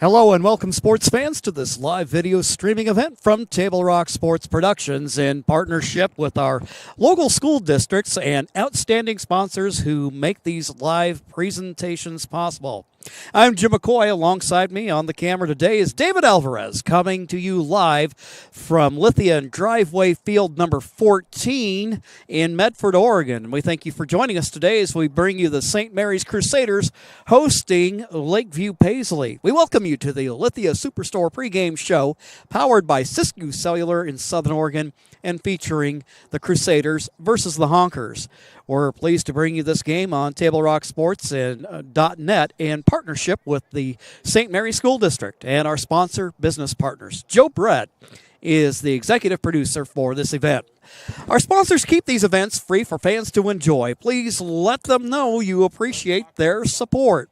Hello and welcome, sports fans, to this live video streaming event from Table Rock Sports Productions in partnership with our local school districts and outstanding sponsors who make these live presentations possible. I'm Jim McCoy. Alongside me on the camera today is David Alvarez, coming to you live from Lithia and Driveway Field number 14 in Medford, Oregon. We thank you for joining us today as we bring you the St. Mary's Crusaders hosting Lakeview Paisley. We welcome you to the Lithia Superstore pregame show powered by Siskiyou Cellular in Southern Oregon and featuring the Crusaders versus the Honkers. We're pleased to bring you this game on Table Rock Sports and .net in partnership with the St. Mary's School District and our sponsor business partners. Joe Brett is the executive producer for this event. Our sponsors keep these events free for fans to enjoy. Please let them know you appreciate their support.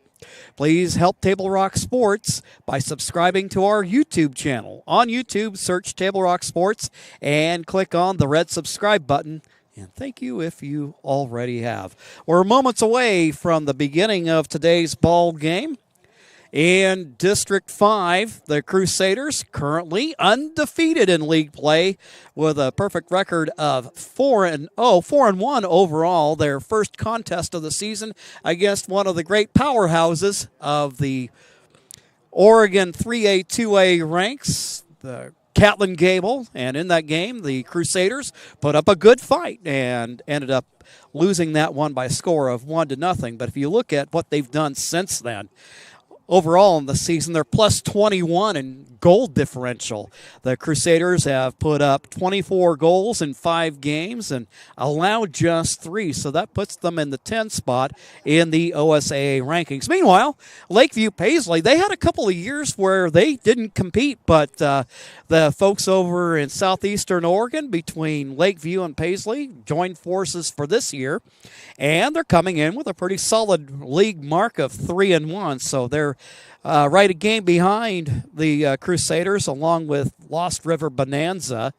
Please help Table Rock Sports by subscribing to our YouTube channel. On YouTube, search Table Rock Sports and click on the red subscribe button. And thank you if you already have. We're moments away from the beginning of today's ball game. In District 5, the Crusaders currently undefeated in league play with a perfect record of 4-1 overall. Their first contest of the season against one of the great powerhouses of the Oregon 3A, 2A ranks, the Catlin Gable, and in that game, the Crusaders put up a good fight and ended up losing that one by a score of 1-0. But if you look at what they've done since then, overall in the season, they're plus 21 in goal differential. The Crusaders have put up 24 goals in 5 games and allowed just 3, so that puts them in the 10th spot in the OSAA rankings. Meanwhile, Lakeview Paisley, they had a couple of years where they didn't compete, but the folks over in southeastern Oregon between Lakeview and Paisley joined forces for this year, and they're coming in with a pretty solid league mark of 3-1, so they're right a game behind the Crusaders, along with Lost River Bonanza.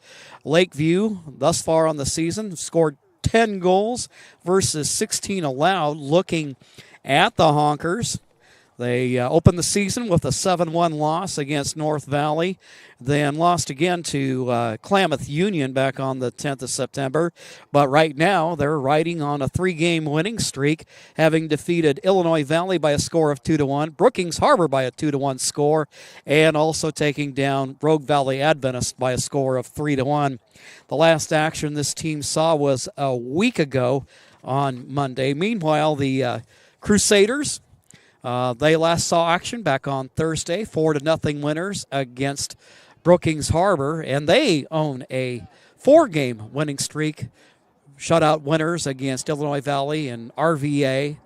Lakeview, thus far on the season, scored 10 goals versus 16 allowed. Looking at the Honkers, they opened the season with a 7-1 loss against North Valley, then lost again to Klamath Union back on the 10th of September. But right now, they're riding on a 3-game winning streak, having defeated Illinois Valley by a score of 2-1, Brookings Harbor by a 2-1 score, and also taking down Rogue Valley Adventist by a score of 3-1. The last action this team saw was a week ago on Monday. Meanwhile, the Crusaders, they last saw action back on Thursday, 4-0 winners against Brookings Harbor, and they own a 4-game winning streak, shutout winners against Illinois Valley and RVA,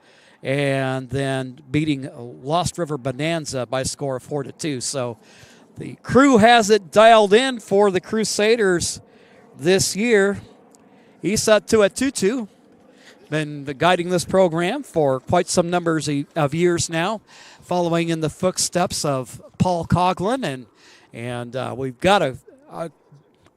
and then beating Lost River Bonanza by a score of 4-2. So the crew has it dialed in for the Crusaders this year. Isa Tuatutu been guiding this program for quite some numbers of years now, following in the footsteps of Paul Coughlin, and we've got a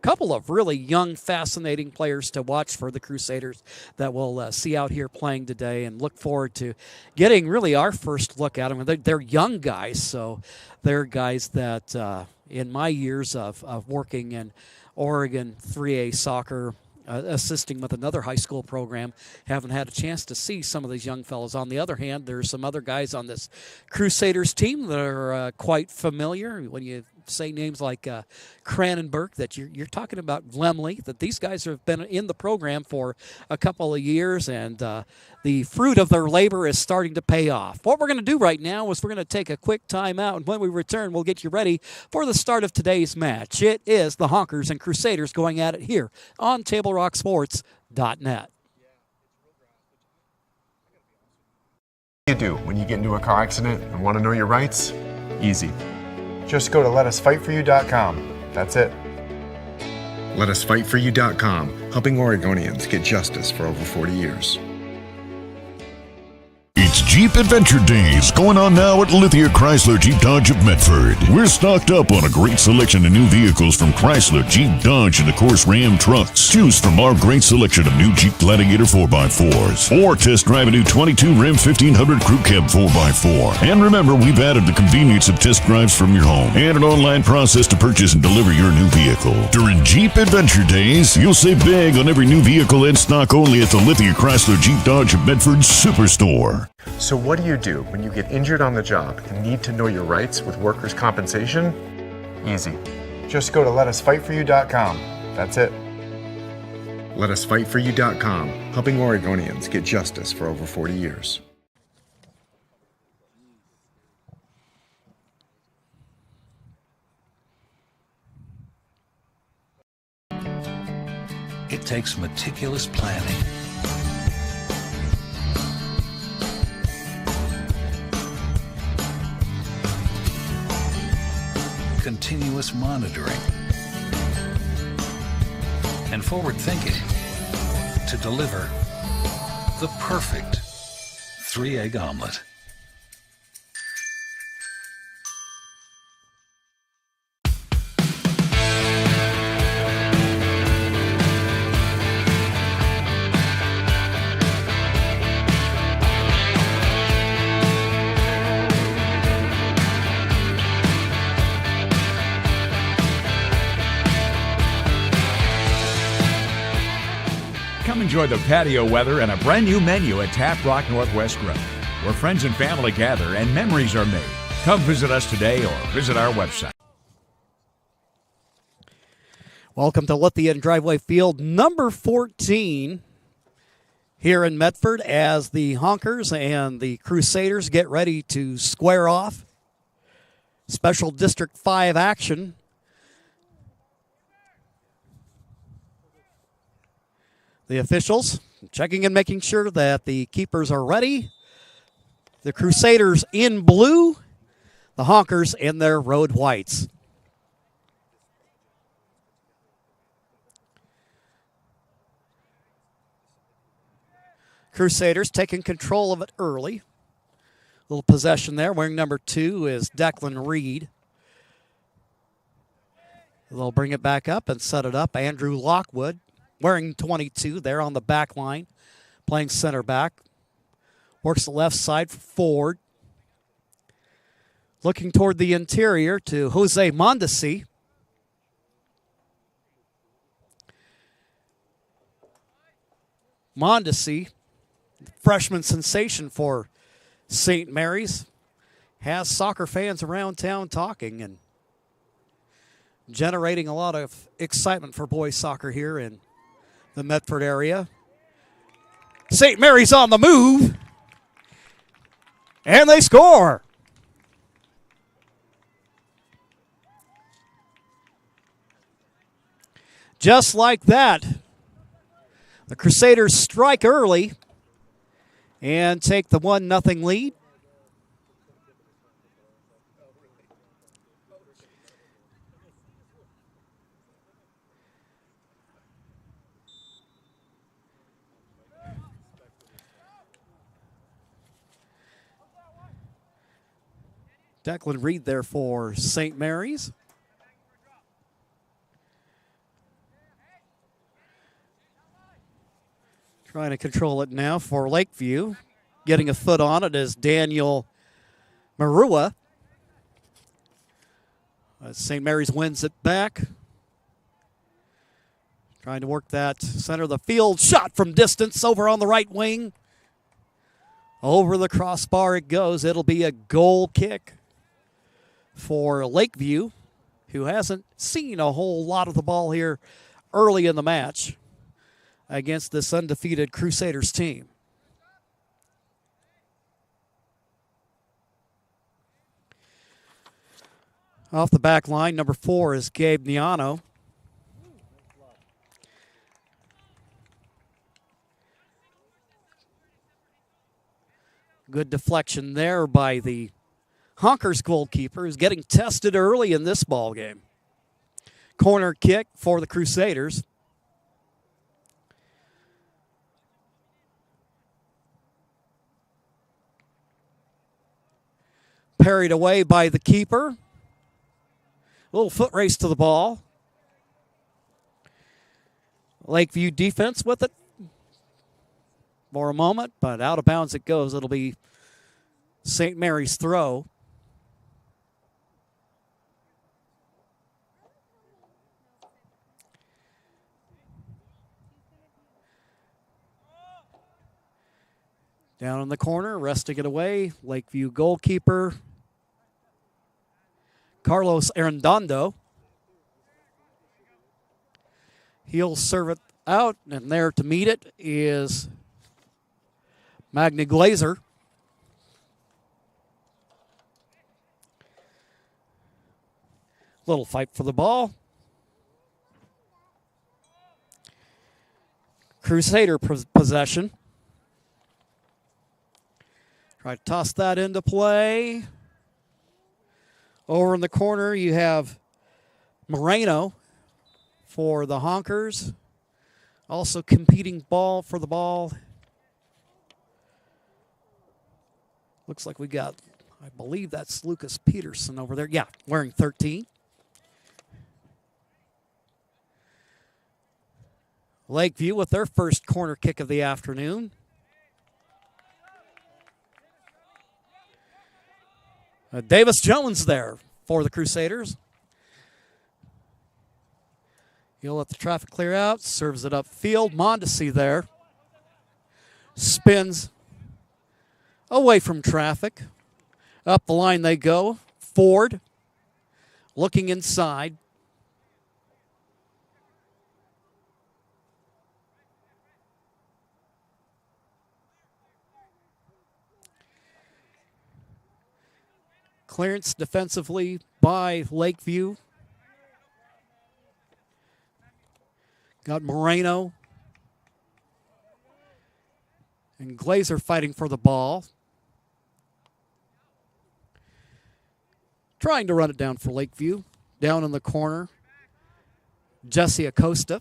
couple of really young, fascinating players to watch for the Crusaders that we'll see out here playing today, and look forward to getting really our first look at them. They're young guys, so they're guys that in my years of working in Oregon 3A soccer, assisting with another high school program, haven't had a chance to see some of these young fellows. On the other hand, there's some other guys on this Crusaders team that are quite familiar. When you say names like Cranenberg, that you're talking about Glemley, that these guys have been in the program for a couple of years, and the fruit of their labor is starting to pay off. What we're going to do right now is we're going to take a quick timeout, and when we return, we'll get you ready for the start of today's match. It is the Honkers and Crusaders going at it here on TableRockSports.net. What do you do when you get into a car accident and want to know your rights? Easy. Just go to letusfightforyou.com. That's it. LetUsFightForYou.com, helping Oregonians get justice for over 40 years. It's Jeep Adventure Days going on now at Lithia Chrysler Jeep Dodge of Medford. We're stocked up on a great selection of new vehicles from Chrysler, Jeep, Dodge, and of course Ram trucks. Choose from our great selection of new Jeep Gladiator 4x4s or test drive a new 22 Ram 1500 Crew Cab 4x4. And remember, we've added the convenience of test drives from your home and an online process to purchase and deliver your new vehicle. During Jeep Adventure Days, you'll save big on every new vehicle in stock only at the Lithia Chrysler Jeep Dodge of Medford Superstore. So what do when you get injured on the job and need to know your rights with workers' compensation? Easy. Just go to letusfightforyou.com. That's it. LetUsFightForYou.com, helping Oregonians get justice for over 40 years. It takes meticulous planning, continuous monitoring, and forward thinking to deliver the perfect 3-egg omelet. Come enjoy the patio weather and a brand new menu at Tap Rock Northwest Grill, where friends and family gather and memories are made. Come visit us today or visit our website. Welcome to Lithia and Driveway Field number 14 here in Medford as the Honkers and the Crusaders get ready to square off. Special District 5 action. The officials checking and making sure that the keepers are ready. The Crusaders in blue, the Honkers in their road whites. Crusaders taking control of it early. Little possession there. Wearing number 2 is Declan Reed. They'll bring it back up and set it up. Andrew Lockwood, wearing 22 there on the back line, playing center back. Works the left side for Ford. Looking toward the interior to Jose Mondesi. Mondesi, freshman sensation for St. Mary's, has soccer fans around town talking and generating a lot of excitement for boys soccer here in the Medford area. St. Mary's on the move, and they score. Just like that, the Crusaders strike early and take the 1-0 lead. Declan Reed there for St. Mary's. Trying to control it now for Lakeview. Getting a foot on it is Daniel Marua. St. Mary's wins it back. Trying to work that center of the field. Shot from distance over on the right wing. Over the crossbar it goes. It'll be a goal kick for Lakeview, who hasn't seen a whole lot of the ball here early in the match against this undefeated Crusaders team. Off the back line, number 4 is Gabe Niano. Good deflection there by the Honkers goalkeeper, who's getting tested early in this ball game. Corner kick for the Crusaders. Parried away by the keeper. A little foot race to the ball. Lakeview defense with it for a moment, but out of bounds it goes. It'll be St. Mary's throw. Down in the corner, wresting it away, Lakeview goalkeeper Carlos Arredondo. He'll serve it out, and there to meet it is Magna Glazer. Little fight for the ball. Crusader possession. Try to toss that into play. Over in the corner, you have Moreno for the Honkers. Also competing ball for the ball. Looks like we got, I believe that's Lucas Peterson over there. Yeah, wearing 13. Lakeview with their first corner kick of the afternoon. Davis Jones there for the Crusaders. He'll let the traffic clear out, serves it upfield. Mondesi there. Spins away from traffic. Up the line they go. Ford looking inside. Clearance defensively by Lakeview. Got Moreno and Glazer fighting for the ball. Trying to run it down for Lakeview. Down in the corner, Jesse Acosta.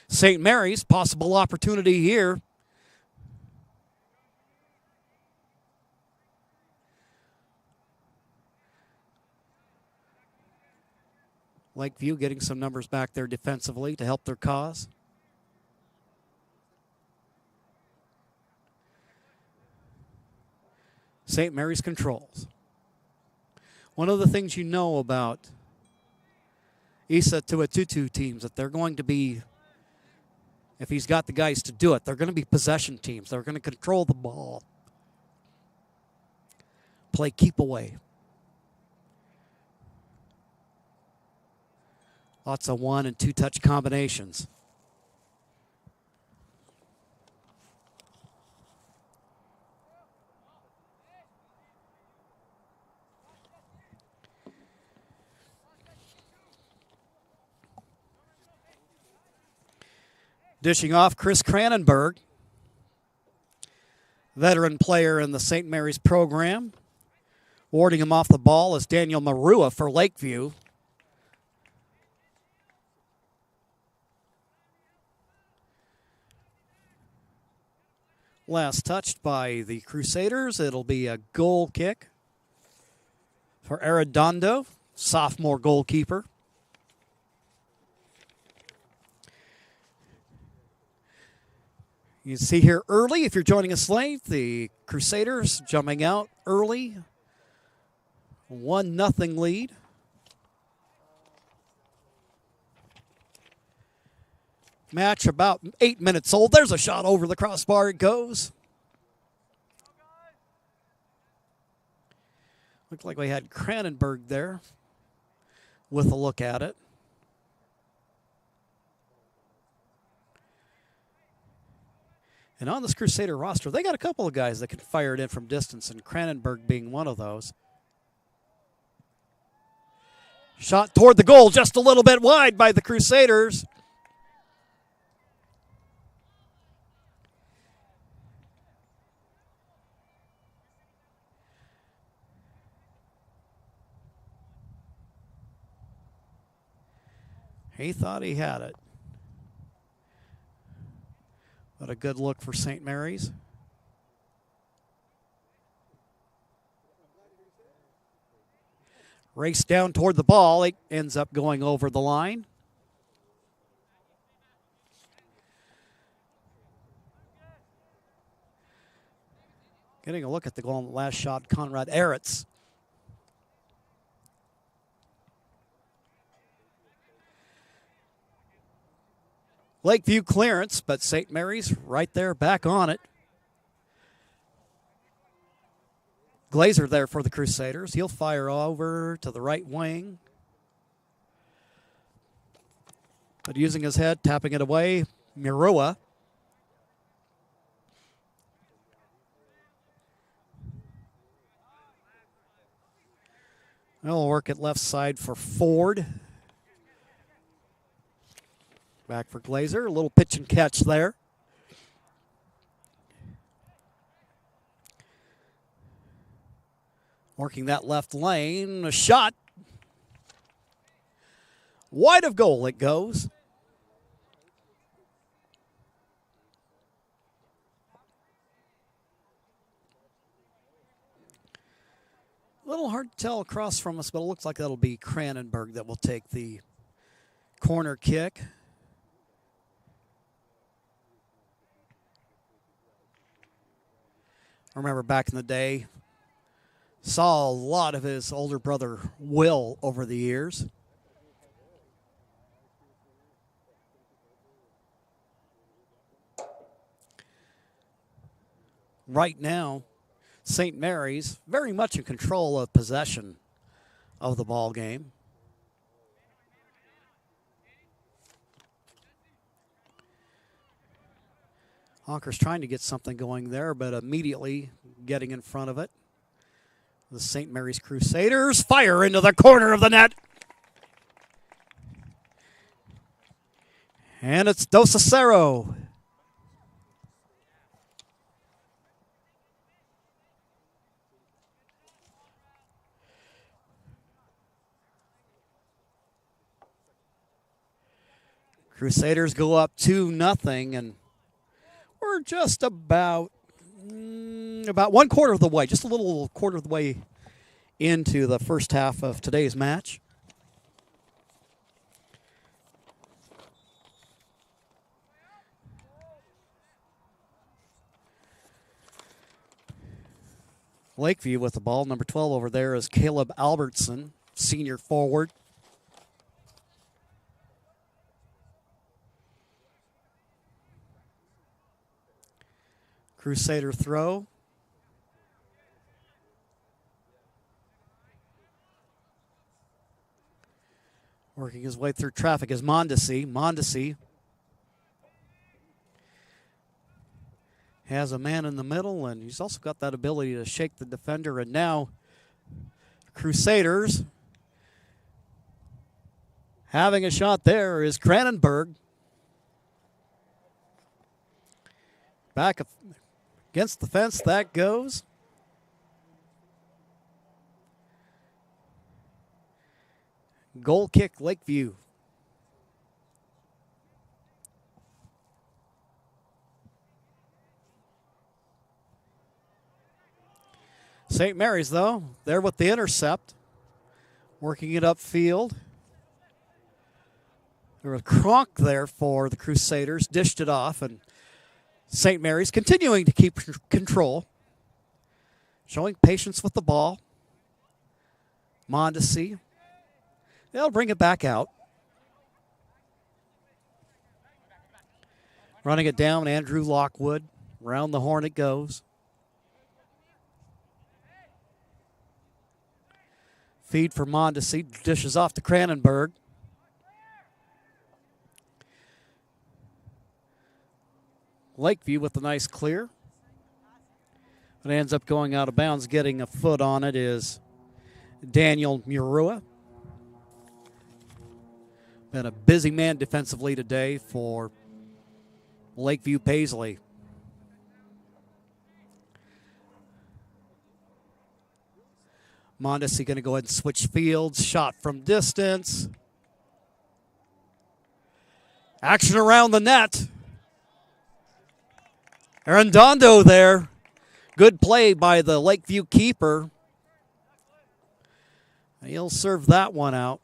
St. Mary's, possible opportunity here. Lakeview getting some numbers back there defensively to help their cause. St. Mary's controls. One of the things you know about Isa Tuatutu teams, that they're going to be, if he's got the guys to do it, they're going to be possession teams. They're going to control the ball. Play keep away. Lots of 1- and 2-touch combinations. Dishing off, Chris Cranenberg, veteran player in the St. Mary's program. Warding him off the ball is Daniel Marua for Lakeview. Last touched by the Crusaders. It'll be a goal kick for Arredondo, sophomore goalkeeper. You see here early, if you're joining us late, the Crusaders jumping out early. 1-0 lead. Match about 8 minutes old. There's a shot over the crossbar. It goes. Looked like we had Cranenberg there with a look at it. And on this Crusader roster, they got a couple of guys that can fire it in from distance, and Cranenberg being one of those. Shot toward the goal, just a little bit wide by the Crusaders. He thought he had it. But a good look for St. Mary's. Race down toward the ball. It ends up going over the line. Getting a look at the goal on the last shot, Conrad Eretz. Lakeview clearance, but St. Mary's right there back on it. Glazer there for the Crusaders. He'll fire over to the right wing. But using his head, tapping it away, Mirua. They'll work it left side for Ford. Back for Glazer. A little pitch and catch there. Working that left lane. A shot. Wide of goal it goes. A little hard to tell across from us, but it looks like that'll be Cranenberg that will take the corner kick. I remember back in the day, saw a lot of his older brother Will over the years. Right now, St. Mary's very much in control of possession of the ball game. Honker's trying to get something going there, but immediately getting in front of it. The St. Mary's Crusaders fire into the corner of the net. And it's Dos Acero. Crusaders go up 2-0, and we're just about 1/4 of the way, just a little quarter of the way into the first half of today's match. Lakeview with the ball. Number 12 over there is Caleb Albertson, senior forward. Crusader throw. Working his way through traffic is Mondesi. Mondesi has a man in the middle, and he's also got that ability to shake the defender. And now Crusaders having a shot there is Cranenberg. Back against the fence, that goes. Goal kick, Lakeview. St. Mary's, though, there with the intercept. Working it upfield. There was Kronk there for the Crusaders. Dished it off, and St. Mary's continuing to keep control. Showing patience with the ball. Mondesi. They'll bring it back out. Running it down, Andrew Lockwood. Round the horn it goes. Feed for Mondesi. Dishes off to Cranenberg. Lakeview with a nice clear. It ends up going out of bounds. Getting a foot on it is Daniel Murua. Been a busy man defensively today for Lakeview Paisley. Mondesi going to go ahead and switch fields. Shot from distance. Action around the net. Arredondo there. Good play by the Lakeview keeper. He'll serve that one out.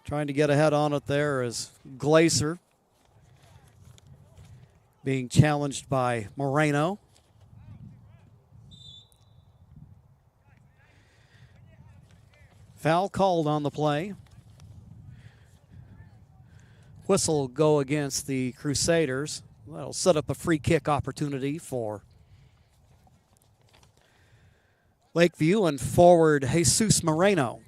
Trying to get ahead on it there is Glacier being challenged by Moreno. Foul called on the play. Whistle will go against the Crusaders. That'll set up a free kick opportunity for Lakeview and forward Jesus Moreno.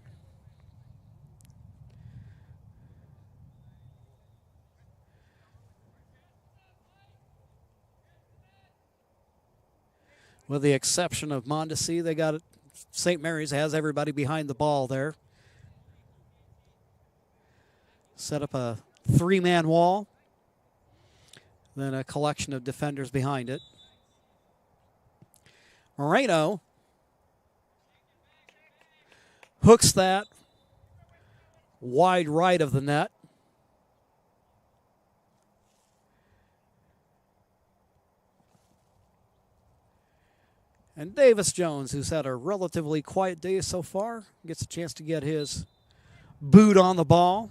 With the exception of Mondesi, they got it. St. Mary's has everybody behind the ball there. Set up a three-man wall. Then a collection of defenders behind it. Moreno hooks that wide right of the net. And Davis Jones, who's had a relatively quiet day so far, gets a chance to get his boot on the ball.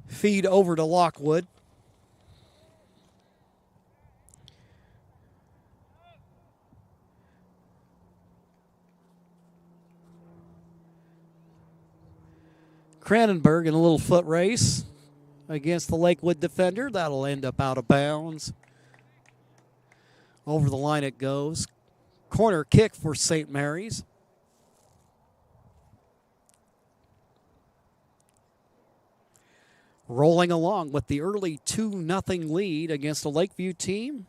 Feed over to Lockwood. Cranenberg in a little foot race against the Lakewood defender. That'll end up out of bounds. Over the line it goes. Corner kick for St. Mary's. Rolling along with the early 2-0 lead against a Lakeview team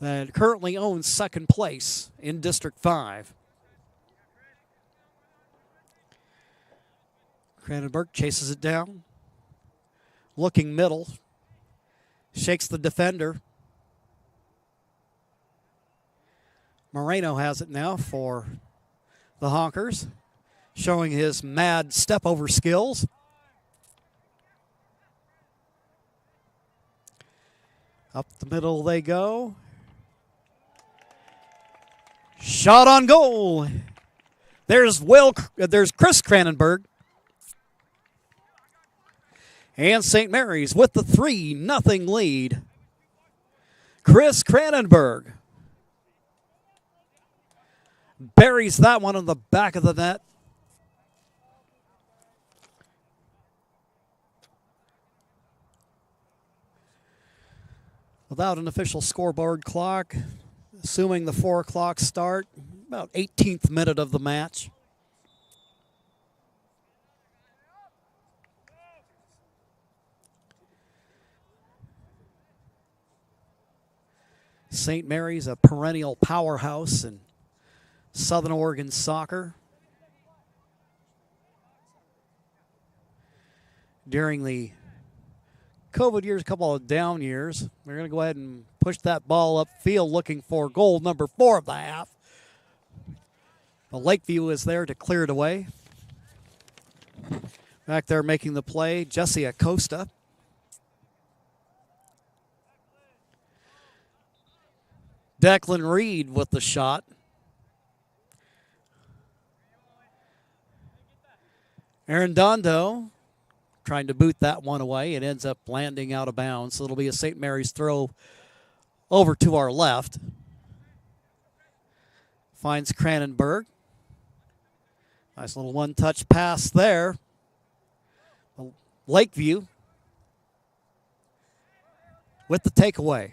that currently owns second place in District 5. Cranenberg chases it down. Looking middle. Shakes the defender. Moreno has it now for the Honkers, showing his mad step-over skills. Up the middle they go. Shot on goal. There's Chris Cranenberg. And St. Mary's with the 3-0 lead. Chris Cranenberg buries that one on the back of the net. Without an official scoreboard clock, assuming the 4 o'clock start, about 18th minute of the match. St. Mary's, a perennial powerhouse in Southern Oregon soccer. During the COVID years, a couple of down years, we're going to go ahead and push that ball upfield looking for goal number 4 of the half. The Lakeview is there to clear it away. Back there making the play, Jesse Acosta. Declan Reed with the shot. Arredondo trying to boot that one away. It ends up landing out of bounds. So it'll be a St. Mary's throw over to our left. Finds Cranenberg. Nice little one-touch pass there. Lakeview with the takeaway.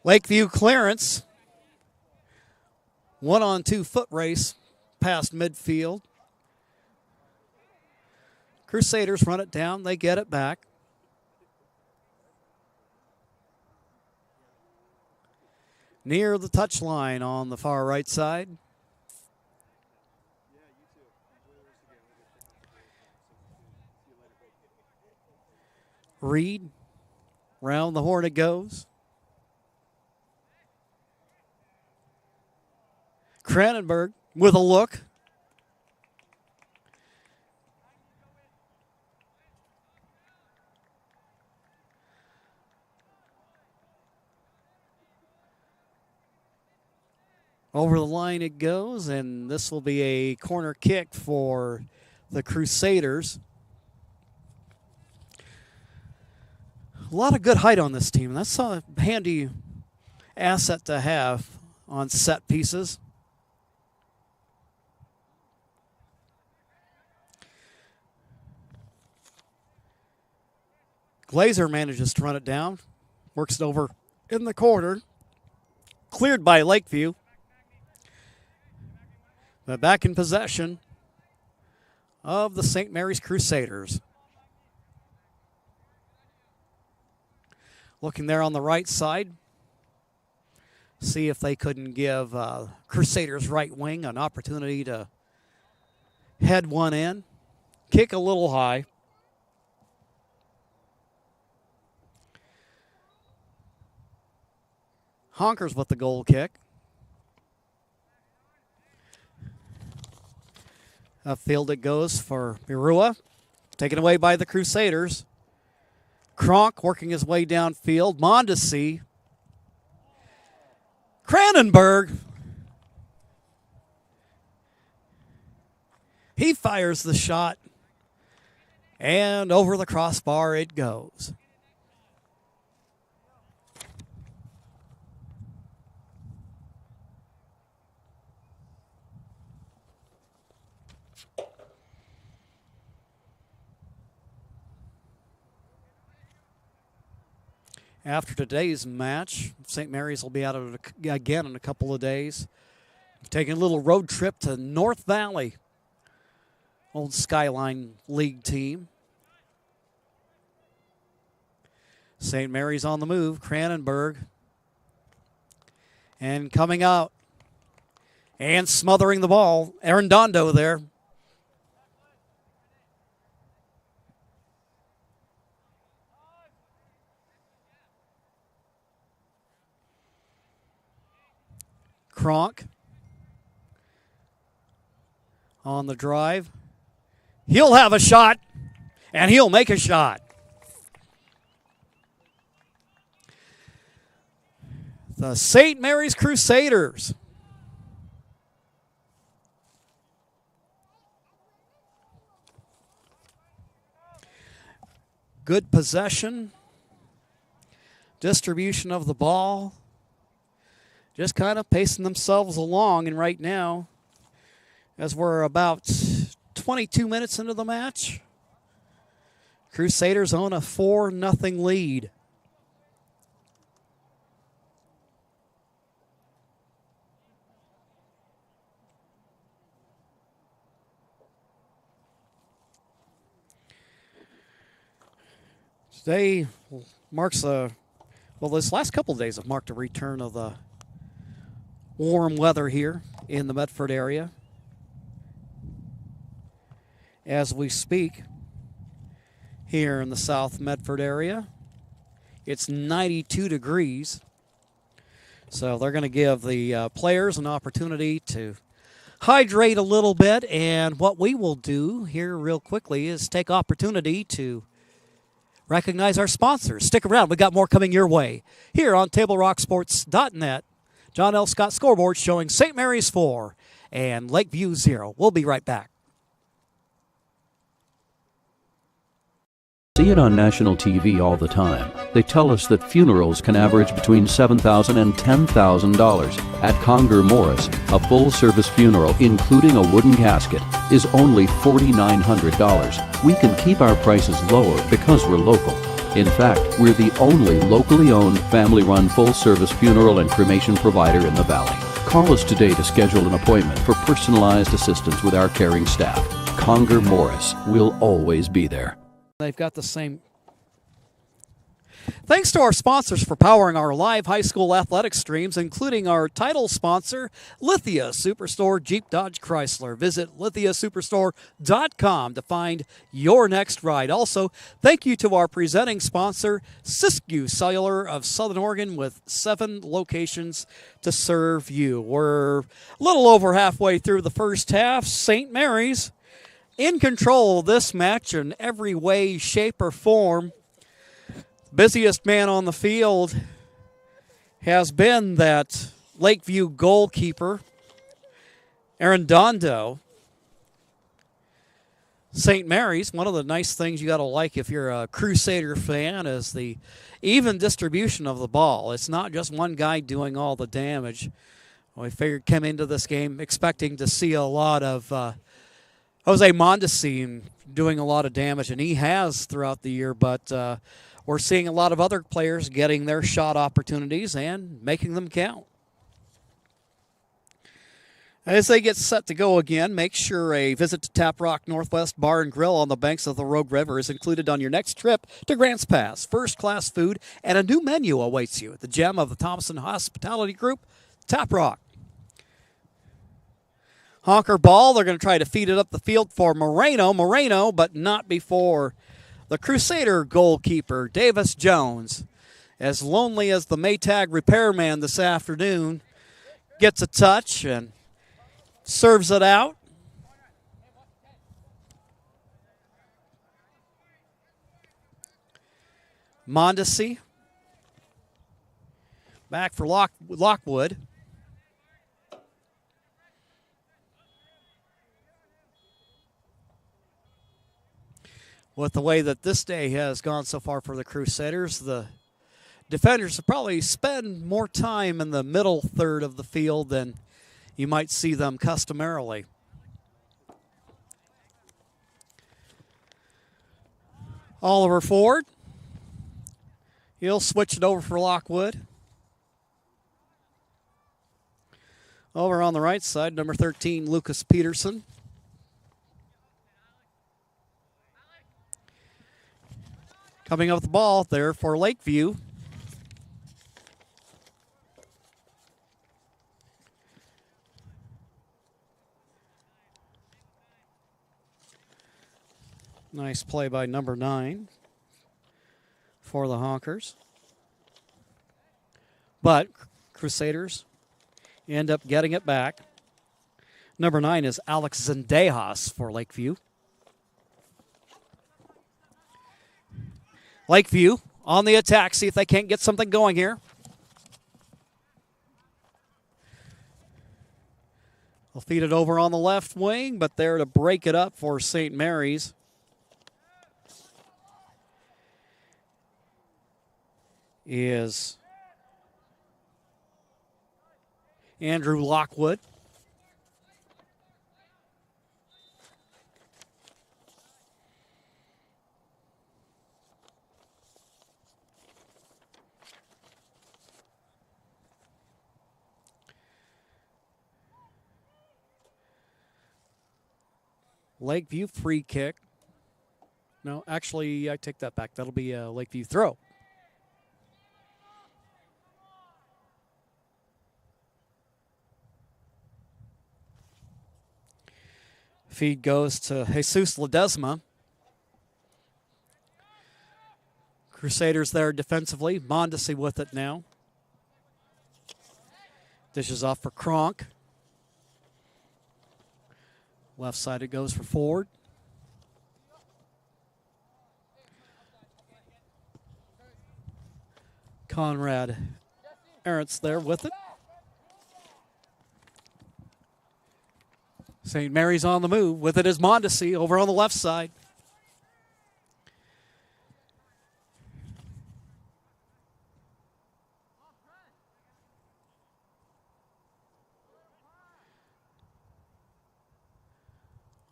Lakeview clearance. 1-on-2 foot race past midfield. Crusaders run it down. They get it back. near the touchline on the far right side. Reed, round the horn it goes. Cranenberg with a look. Over the line it goes, and this will be a corner kick for the Crusaders. A lot of good height on this team. That's a handy asset to have on set pieces. Glazer manages to run it down. Works it over in the corner. Cleared by Lakeview. But back in possession of the St. Mary's Crusaders. Looking there on the right side. See if they couldn't give Crusaders right wing an opportunity to head one in. Kick a little high. Honkers with the goal kick. Upfield it goes for Birua. Taken away by the Crusaders. Kronk working his way downfield. Mondesi. Cranenberg. He fires the shot. And over the crossbar it goes. After today's match, St. Mary's will be out of it again in a couple of days. Taking a little road trip to North Valley, old Skyline League team. St. Mary's on the move, Cranenberg. And coming out and smothering the ball, Arredondo there. Kronk on the drive. He'll have a shot, and he'll make a shot. The St. Mary's Crusaders. Good possession. Distribution of the ball. Just kind of pacing themselves along, and right now, as we're about 22 minutes into the match, Crusaders own a 4-0 lead. Today marks this last couple of days have marked a return of the warm weather here in the Medford area. As we speak, here in the South Medford area, it's 92 degrees. So they're going to give the players an opportunity to hydrate a little bit. And what we will do here real quickly is take opportunity to recognize our sponsors. Stick around. We got more coming your way here on TableRockSports.net. John L. Scott scoreboard showing St. Mary's 4 and Lakeview 0. We'll be right back. See it on national TV all the time. They tell us that funerals can average between $7,000 and $10,000. At Conger Morris, a full-service funeral, including a wooden casket, is only $4,900. We can keep our prices lower because we're local. In fact, we're the only locally owned, family-run, full-service funeral and cremation provider in the Valley. Call us today to schedule an appointment for personalized assistance with our caring staff. Conger Morris will always be there. They've got the same Thanks to our sponsors for powering our live high school athletic streams, including our title sponsor, Lithia Superstore Jeep Dodge Chrysler. Visit lithiasuperstore.com to find your next ride. Also, thank you to our presenting sponsor, Siskiyou Cellular of Southern Oregon, with 7 locations to serve you. We're a little over halfway through the first half. St. Mary's in control of this match in every way, shape, or form. Busiest man on the field has been that Lakeview goalkeeper, Arredondo. St. Mary's, one of the nice things you got to like if you're a Crusader fan is the even distribution of the ball. It's not just one guy doing all the damage. We figured come into this game expecting to see a lot of Jose Mondesi doing a lot of damage, and he has throughout the year, but we're seeing a lot of other players getting their shot opportunities and making them count. As they get set to go again, make sure a visit to Tap Rock Northwest Bar and Grill on the banks of the Rogue River is included on your next trip to Grants Pass. First-class food and a new menu awaits you at the gem of the Thompson Hospitality Group, Tap Rock. Honker ball, they're going to try to feed it up the field for Moreno, but not before the Crusader goalkeeper, Davis Jones, as lonely as the Maytag repairman this afternoon, gets a touch and serves it out. Mondesi back for Lockwood. With the way that this day has gone so far for the Crusaders, the defenders will probably spend more time in the middle third of the field than you might see them customarily. Oliver Ford. He'll switch it over for Lockwood. Over on the right side, number 13, Lucas Peterson. Coming up with the ball there for Lakeview. Nice play by number 9 for the Honkers. But Crusaders end up getting it back. Number 9 is Alex Zendejas for Lakeview. Lakeview on the attack, see if they can't get something going here. They'll feed it over on the left wing, but there to break it up for St. Mary's is Andrew Lockwood. Lakeview free kick. No, actually, I take that back. That'll be a Lakeview throw. Feed goes to Jesus Ledesma. Crusaders there defensively. Mondesi with it now. Dishes off for Kronk. Left side it goes for Ford. Conrad Arentz there with it. St. Mary's on the move. With it is Mondesi over on the left side.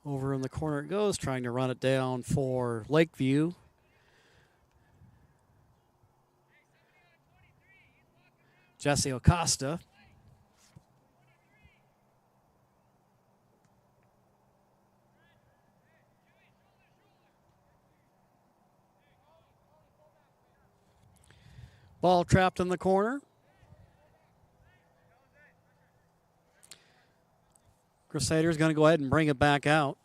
Over in the corner it goes, trying to run it down for Lakeview. Jesse Acosta. Ball trapped in the corner. Crusaders going to go ahead and bring it back out.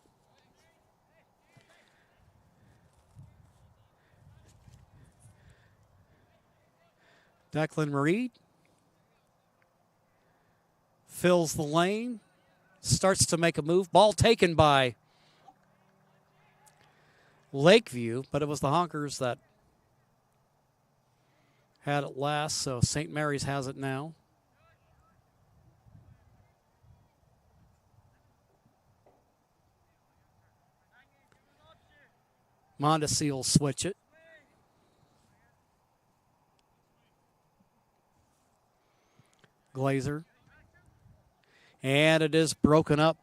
Declan Reed fills the lane, starts to make a move. Ball taken by Lakeview, but it was the Honkers that had it last, so St. Mary's has it now. Mondesi will switch it. Glazer. And it is broken up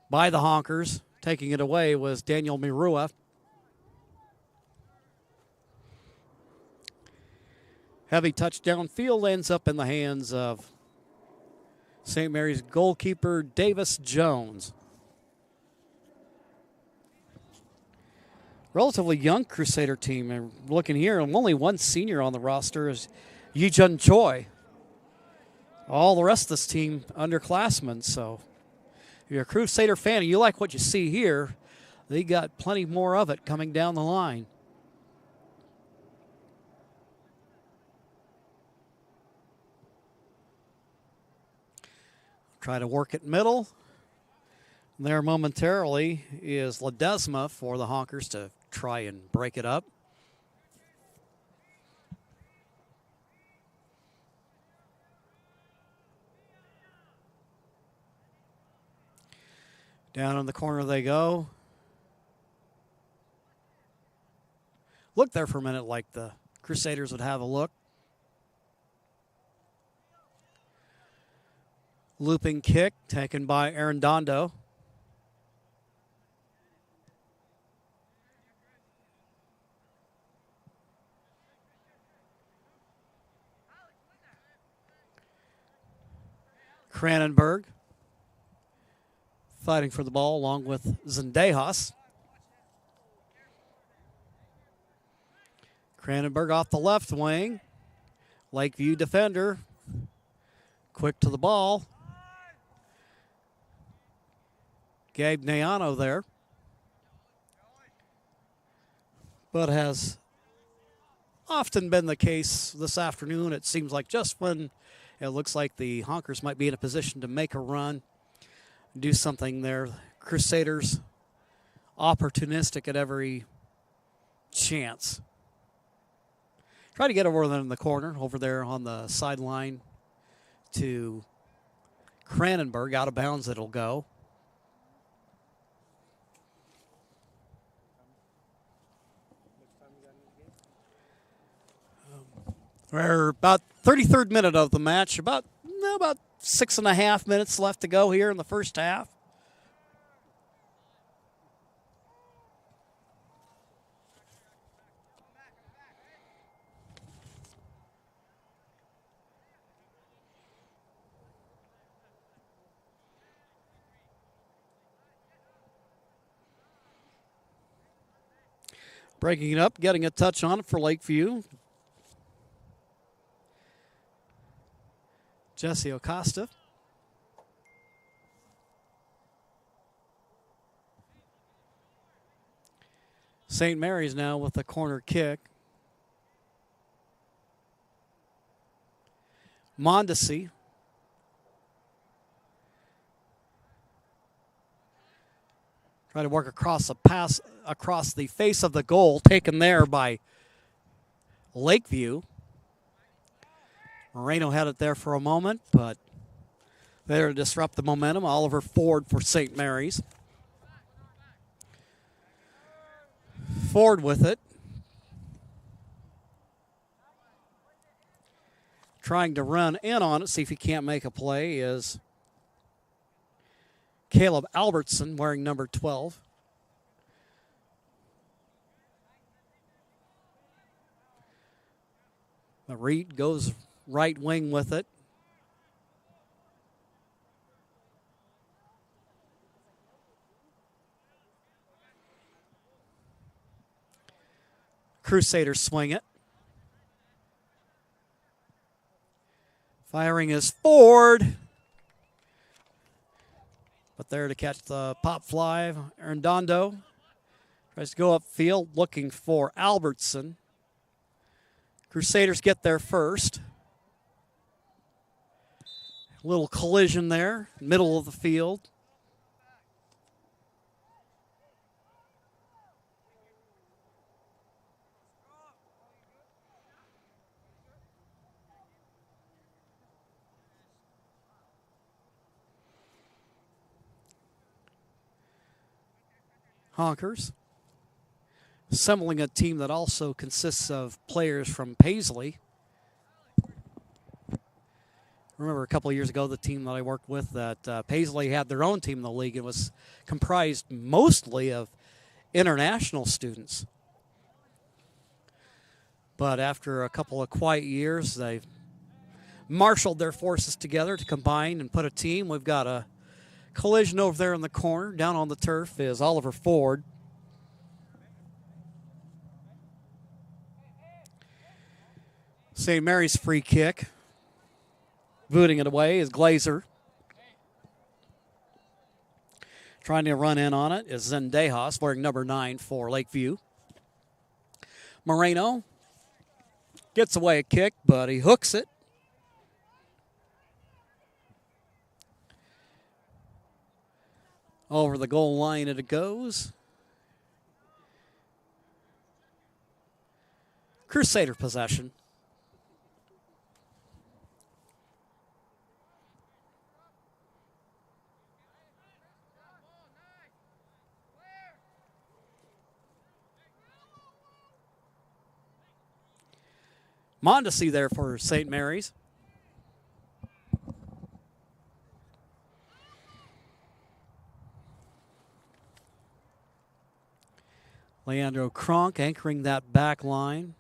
by the Honkers. Taking it away was Daniel Mirua. Heavy touch downfield ends up in the hands of St. Mary's goalkeeper Davis Jones. Relatively young Crusader team. And looking here, only one senior on the roster is Yijun Choi. All the rest of this team underclassmen. So if you're a Crusader fan and you like what you see here, they got plenty more of it coming down the line. Try to work it middle. There momentarily is Ledesma for the Honkers to try and break it up. Down in the corner they go. Looked there for a minute like the Crusaders would have a look. Looping kick taken by Arredondo. Cranenberg fighting for the ball along with Zendejas. Cranenberg off the left wing. Lakeview defender. Quick to the ball. Gabe Neano there. But has often been the case this afternoon. It seems like just when it looks like the Honkers might be in a position to make a run, do something there. Crusaders opportunistic at every chance. Try to get over there in the corner, over there on the sideline to Cranenberg. Out of bounds it'll go. We're about 33rd minute of the match. About 6.5 minutes left to go here in the first half. Breaking it up, getting a touch on it for Lakeview. Jesse Acosta. St. Mary's now with the corner kick. Mondesi. Try to work across the pass across the face of the goal, taken there by Lakeview. Moreno had it there for a moment, but there to disrupt the momentum. Oliver Ford for St. Mary's. Ford with it. Trying to run in on it, see if he can't make a play, is Caleb Albertson wearing number 12. But Reed goes right wing with it. Crusaders swing it. Firing is Ford. But there to catch the pop fly, Arredondo tries to go upfield looking for Albertson. Crusaders get there first. A little collision there, middle of the field. Honkers assembling a team that also consists of players from Paisley. Remember a couple of years ago, the team that I worked with, that Paisley had their own team in the league. It was comprised mostly of international students. But after a couple of quiet years, they marshaled their forces together to combine and put a team. We've got a collision over there in the corner. Down on the turf is Oliver Ford. St. Mary's free kick. Booting it away is Glazer. Trying to run in on it is Zendejas, wearing number 9 for Lakeview. Moreno gets away a kick, but he hooks it. Over the goal line it goes. Crusader possession. Mondesi there for St. Mary's. Leandro Kronk anchoring that back line.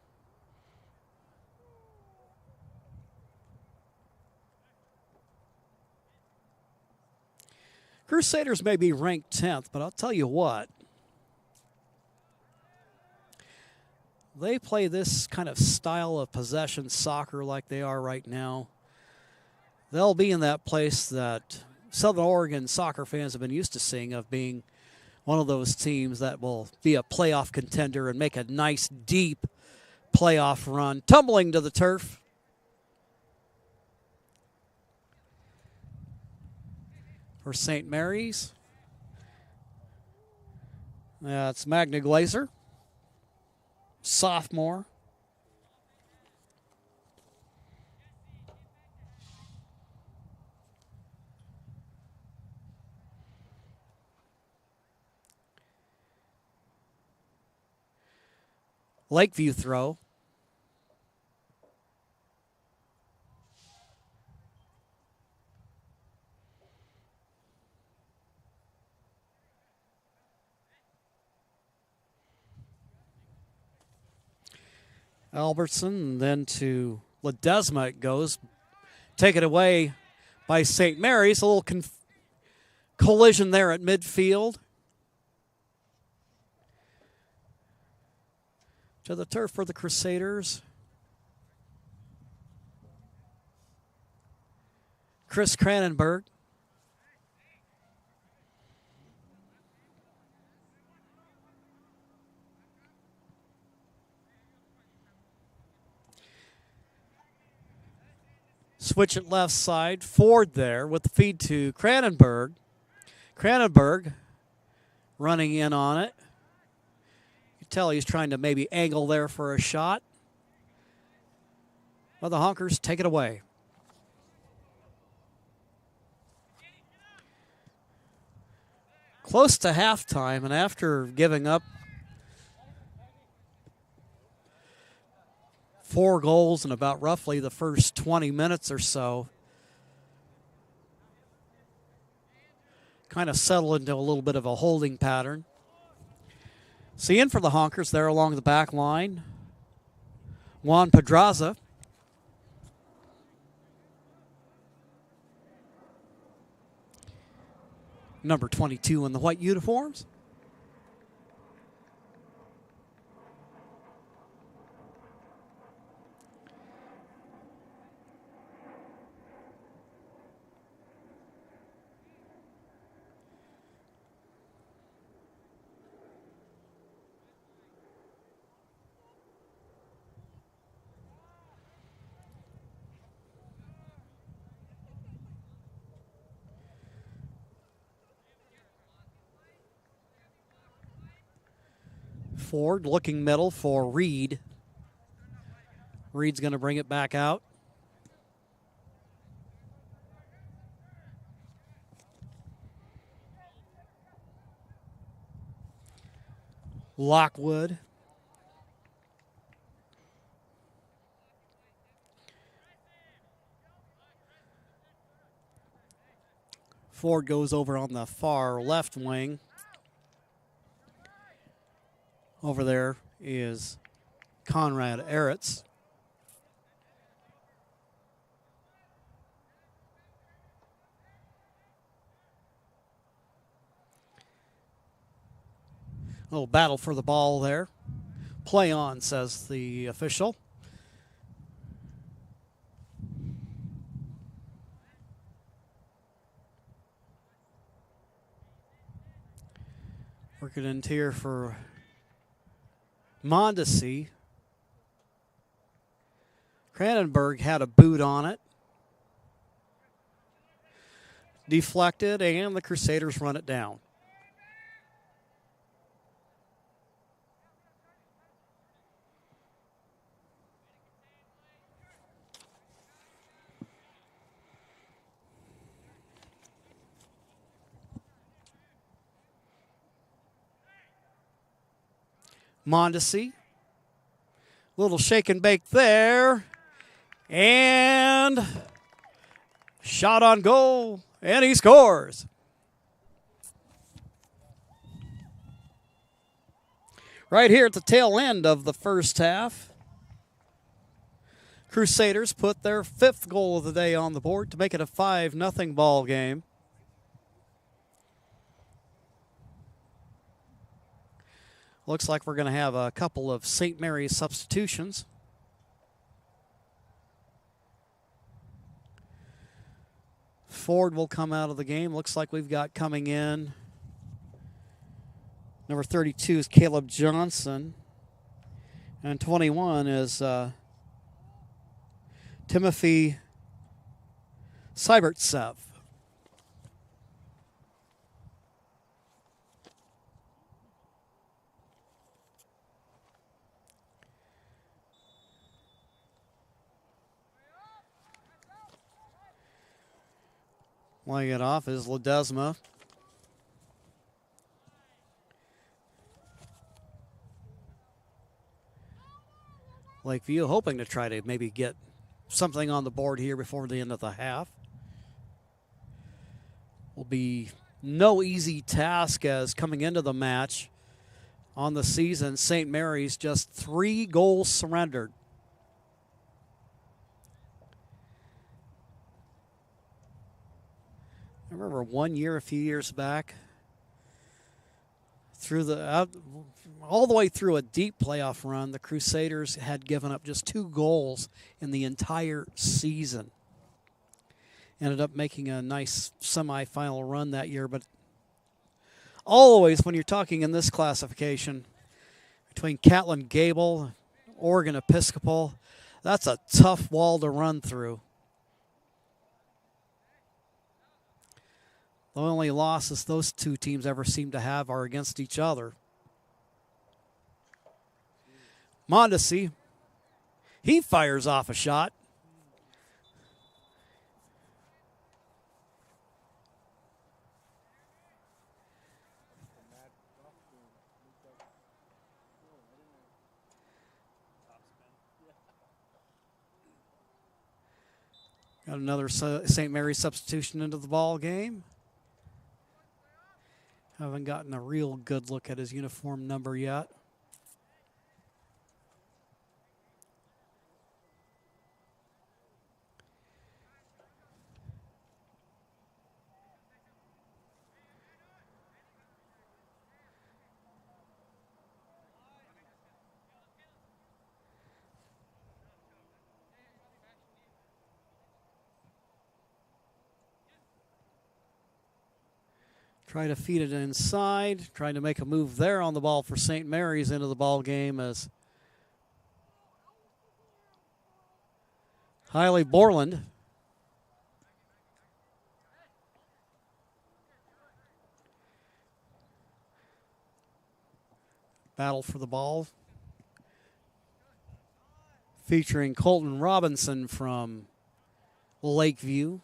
Crusaders may be ranked 10th, but I'll tell you what. They play this kind of style of possession soccer like they are right now. They'll be in that place that Southern Oregon soccer fans have been used to seeing, of being one of those teams that will be a playoff contender and make a nice, deep playoff run. Tumbling to the turf. For St. Mary's. It's Magna Glazer. Sophomore. Lakeview throw. Albertson, and then to Ledesma it goes. Taken away by St. Mary's. A little collision there at midfield. To the turf for the Crusaders. Chris Cranenberg. Switch it left side. Ford there with the feed to Cranenberg. Cranenberg running in on it. You tell he's trying to maybe angle there for a shot. Well, the Honkers take it away. Close to halftime, and after giving up 4 goals in about roughly the first 20 minutes or so, kind of settled into a little bit of a holding pattern. See, in for the Honkers there along the back line, Juan Pedraza. Number 22 in the white uniforms. Ford looking middle for Reed. Reed's going to bring it back out. Lockwood. Ford goes over on the far left wing. Over there is Conrad Eretz. A little battle for the ball there. Play on, says the official. Working in here for Mondesi. Cranenberg had a boot on it. Deflected, and the Crusaders run it down. Mondesi. Little shake and bake there. And shot on goal. And he scores. Right here at the tail end of the first half, Crusaders put their 5th goal of the day on the board to make it a 5-0 ball game. Looks like we're going to have a couple of St. Mary's substitutions. Ford will come out of the game. Looks like we've got coming in. Number 32 is Caleb Johnson. And 21 is Timothy Seibertsev. Laying it off is Ledesma. Lakeview hoping to try to maybe get something on the board here before the end of the half. Will be no easy task, as coming into the match on the season, St. Mary's just 3 goals surrendered. I remember one year, a few years back, all the way through a deep playoff run, the Crusaders had given up just 2 goals in the entire season. Ended up making a nice semifinal run that year, but always when you're talking in this classification between Catlin Gable, Oregon Episcopal, that's a tough wall to run through. The only losses those 2 teams ever seem to have are against each other. Mondesi, he fires off a shot. Got another St. Mary's substitution into the ball game. Haven't gotten a real good look at his uniform number yet. Try to feed it inside, trying to make a move there on the ball for St. Mary's into the ball game as Hiley Borland Battle for the ball. Featuring Colton Robinson from Lakeview.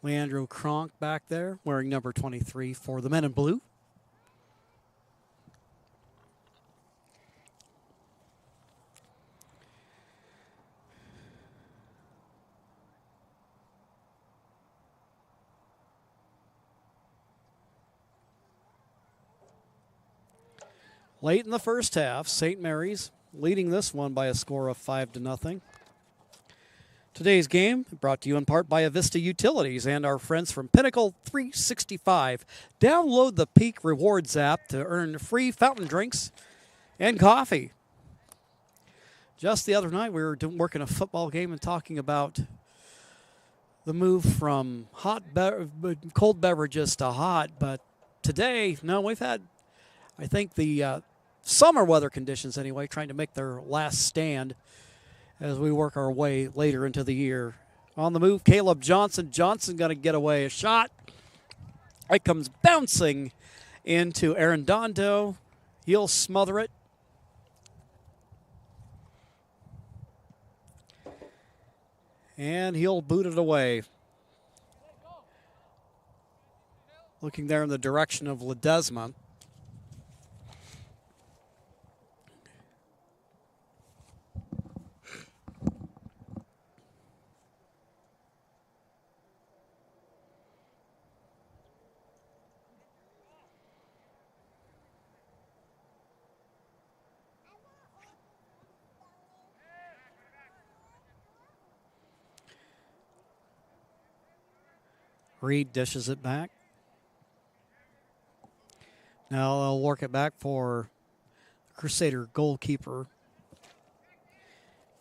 Leandro Kronk back there, wearing number 23 for the men in blue. Late in the first half, St. Mary's leading this one by a score of 5-0. Today's game brought to you in part by Avista Utilities and our friends from Pinnacle 365. Download the Peak Rewards app to earn free fountain drinks and coffee. Just the other night, we were working a football game and talking about the move from cold beverages to hot. But today, no, we've had, I think, the summer weather conditions anyway, trying to make their last stand as we work our way later into the year. On the move, Caleb Johnson. Johnson going to get away a shot. It comes bouncing into Arredondo. He'll smother it. And he'll boot it away. Looking there in the direction of Ledesma. Reed dishes it back. Now they'll work it back for Crusader goalkeeper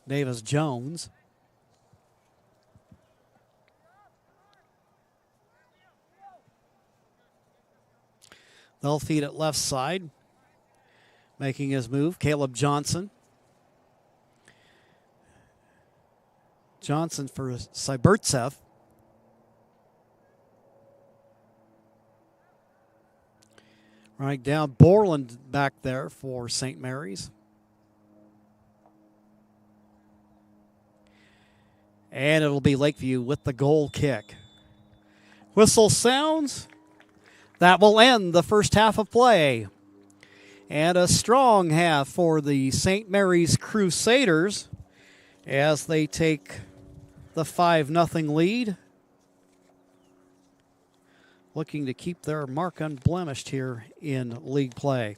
Davis Jones. They'll feed it left side. Making his move, Caleb Johnson. Johnson for Sybertsev. Right down, Borland back there for St. Mary's. And it'll be Lakeview with the goal kick. Whistle sounds. That will end the first half of play. And a strong half for the St. Mary's Crusaders as they take the 5-0 lead. Looking to keep their mark unblemished here in league play.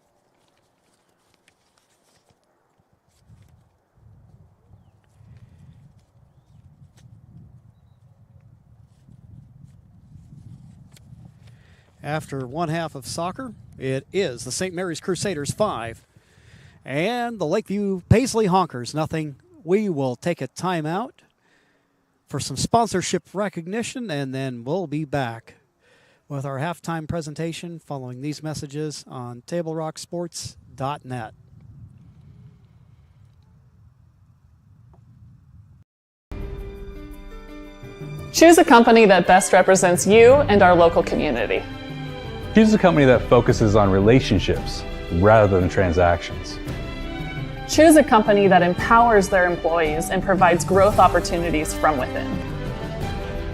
After one half of soccer, it is the St. Mary's Crusaders 5 and the Lakeview Paisley Honkers nothing. We will take a timeout for some sponsorship recognition, and then we'll be back with our halftime presentation following these messages on TableRockSports.net. Choose a company that best represents you and our local community. Choose a company that focuses on relationships rather than transactions. Choose a company that empowers their employees and provides growth opportunities from within.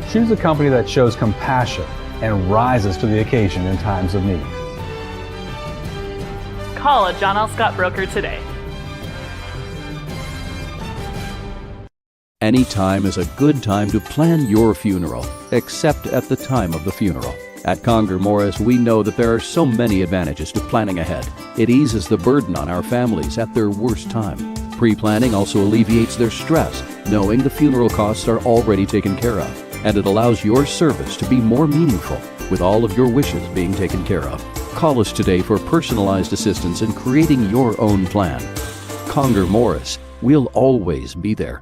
Choose a company that shows compassion and rises to the occasion in times of need. Call a John L. Scott broker today. Any time is a good time to plan your funeral, except at the time of the funeral. At Conger Morris, we know that there are so many advantages to planning ahead. It eases the burden on our families at their worst time. Pre-planning also alleviates their stress, knowing the funeral costs are already taken care of. And it allows your service to be more meaningful, with all of your wishes being taken care of. Call us today for personalized assistance in creating your own plan. Conger Morris, we'll always be there.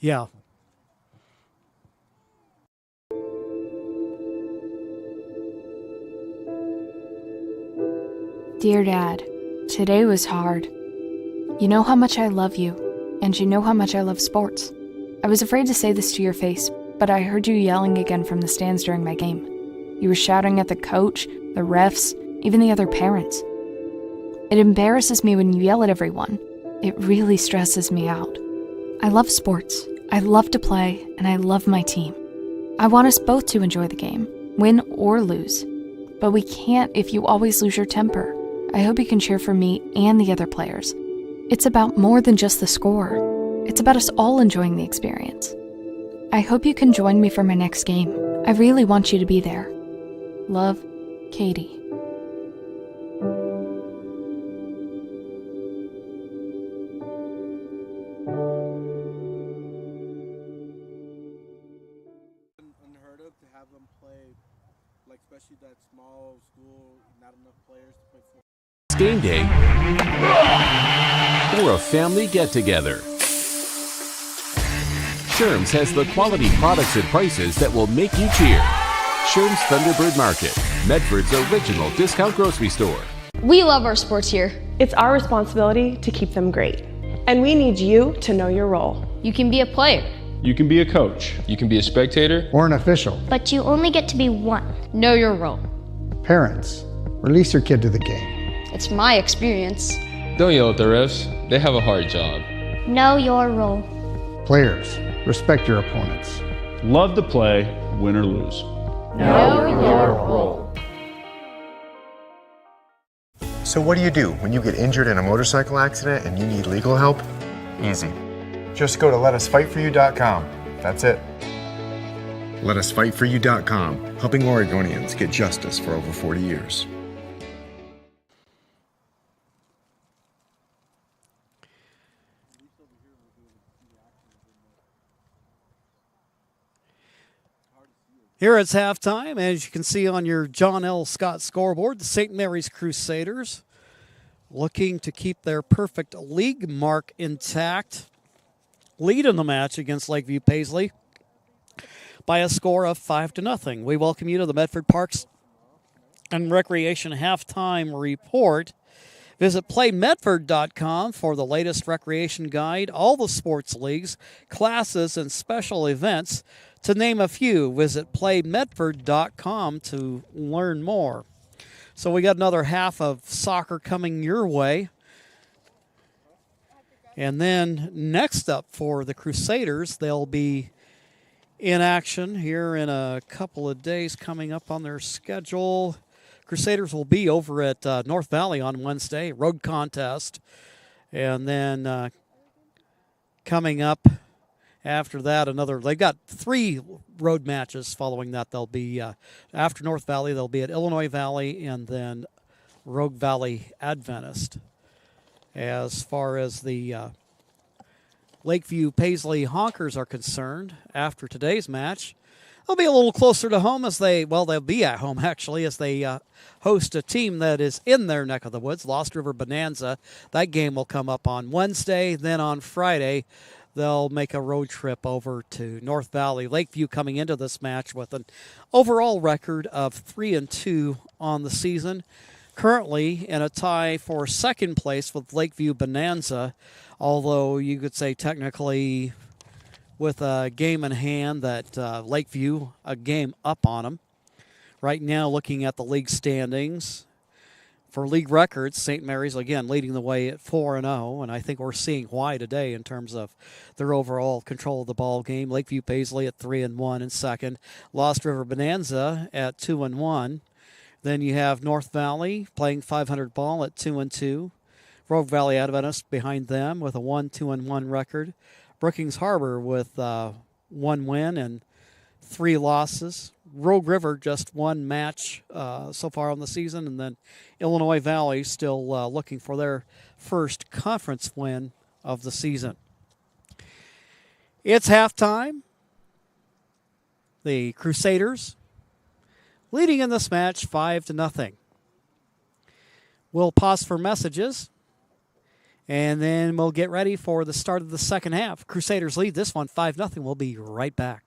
Yeah. Dear Dad, today was hard. You know how much I love you, and you know how much I love sports. I was afraid to say this to your face, but I heard you yelling again from the stands during my game. You were shouting at the coach, the refs, even the other parents. It embarrasses me when you yell at everyone. It really stresses me out. I love sports. I love to play, and I love my team. I want us both to enjoy the game, win or lose. But we can't if you always lose your temper. I hope you can cheer for me and the other players. It's about more than just the score. It's about us all enjoying the experience. I hope you can join me for my next game. I really want you to be there. Love, Katie. Unheard of to have them play, like especially that small school, not enough players to play football. It's game day or a family get-together. Sherm's has the quality products and prices that will make you cheer. Sherm's Thunderbird Market, Medford's original discount grocery store. We love our sports here. It's our responsibility to keep them great. And we need you to know your role. You can be a player. You can be a coach. You can be a spectator. Or an official. But you only get to be one. Know your role. Parents, release your kid to the game. It's my experience. Don't yell at the refs. They have a hard job. Know your role. Players, respect your opponents. Love to play, win or lose. Know your role. So what do you do when you get injured in a motorcycle accident and you need legal help? Easy. Just go to letusfightforyou.com. That's it. LetUsFightForYou.com, helping Oregonians get justice for over 40 years. Here it's halftime. As you can see on your John L. Scott scoreboard, the St. Mary's Crusaders looking to keep their perfect league mark intact. Lead in the match against Lakeview Paisley by a score of 5-0. We welcome you to the Medford Parks and Recreation halftime report. Visit playmedford.com for the latest recreation guide, all the sports leagues, classes, and special events. To name a few, visit playmedford.com to learn more. So we got another half of soccer coming your way. And then next up for the Crusaders, they'll be in action here in a couple of days coming up on their schedule. Crusaders will be over at North Valley on Wednesday, road contest. And then coming up after that, they've got 3 road matches following that. They'll be, after North Valley, they'll be at Illinois Valley and then Rogue Valley Adventist. As far as the Lakeview Paisley Honkers are concerned, after today's match, they'll be a little closer to home they'll be at home actually as they host a team that is in their neck of the woods, Lost River Bonanza. That game will come up on Wednesday. Then on Friday, they'll make a road trip over to North Valley. Lakeview coming into this match with an overall record of 3-2 on the season. Currently in a tie for second place with Lakeview Bonanza, although you could say technically with a game in hand that Lakeview a game up on them. Right now looking at the league standings, for league records, St. Mary's, again, leading the way at 4-0, and I think we're seeing why today in terms of their overall control of the ball game. Lakeview Paisley at 3-1 in second. Lost River Bonanza at 2-1. Then you have North Valley playing 500 ball at 2-2. Rogue Valley Adventist behind them with a 1-2-1 record. Brookings Harbor with 1 win and 3 losses. Rogue River just 1 match so far on the season, and then Illinois Valley still looking for their first conference win of the season. It's halftime. The Crusaders leading in this match 5-0. We'll pause for messages, and then we'll get ready for the start of the second half. Crusaders lead this one 5-0. We'll be right back.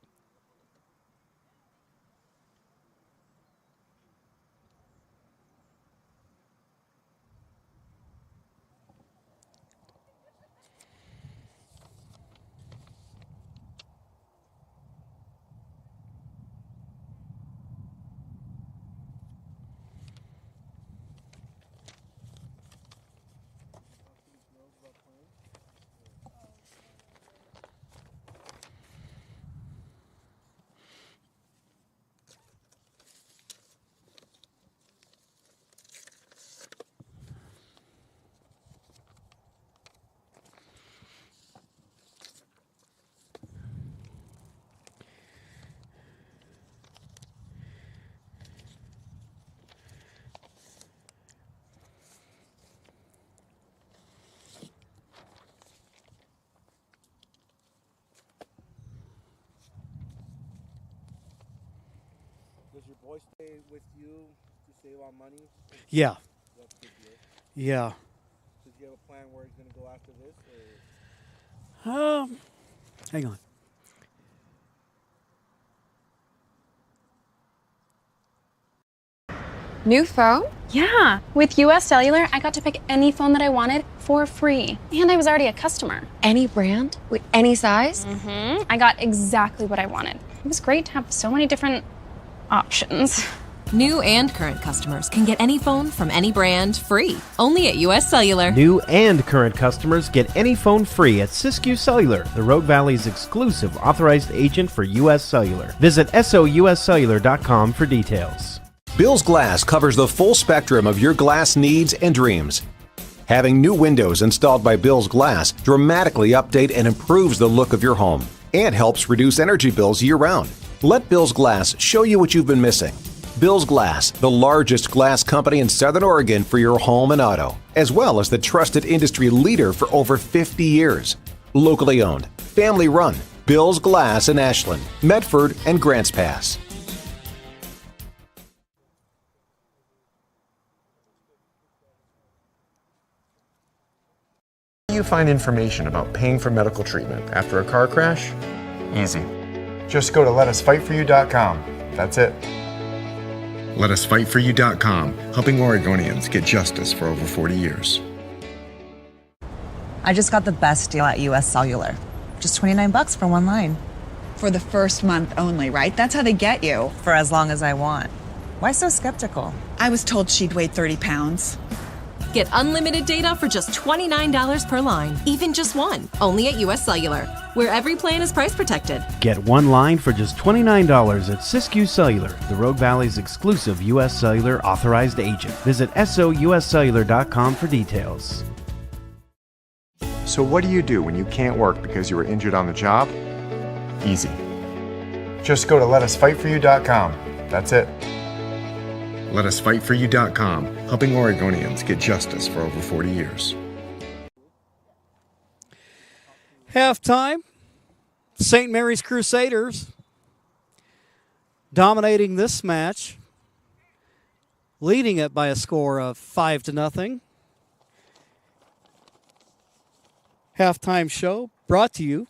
your boy stay with you to save on money? Yeah. That's a good deal. Yeah. Does he have a plan where he's going to go after this? Hang on. New phone? Yeah. With US Cellular, I got to pick any phone that I wanted for free. And I was already a customer. Any brand? With any size? Mm-hmm. I got exactly what I wanted. It was great to have so many different options. New and current customers can get any phone from any brand free, only at US Cellular. New and current customers get any phone free at Siskiyou Cellular, the Rogue Valley's exclusive authorized agent for US Cellular. Visit souscellular.com for details. Bill's Glass covers the full spectrum of your glass needs and dreams. Having new windows installed by Bill's Glass dramatically update and improves the look of your home and helps reduce energy bills year-round. Let Bill's Glass show you what you've been missing. Bill's Glass, the largest glass company in Southern Oregon for your home and auto, as well as the trusted industry leader for over 50 years. Locally owned, family run, Bill's Glass in Ashland, Medford, and Grants Pass. You find information about paying for medical treatment after a car crash? Easy. Just go to letusfightforyou.com. That's it. LetUsFightForYou.com, helping Oregonians get justice for over 40 years. I just got the best deal at US Cellular. Just $29 for one line. For the first month only, right? That's how they get you. For as long as I want. Why so skeptical? I was told she'd weigh 30 pounds. Get unlimited data for just $29 per line, even just one, only at US Cellular, where every plan is price protected. Get one line for just $29 at Siskiyou Cellular, the Rogue Valley's exclusive US Cellular authorized agent. Visit souscellular.com for details. So what do you do when you can't work because you were injured on the job? Easy. Just go to letusfightforyou.com. That's it. LetUsFightForYou.com, helping Oregonians get justice for over 40 years. Halftime, St. Mary's Crusaders dominating this match, leading it by a score of 5-0. Halftime show brought to you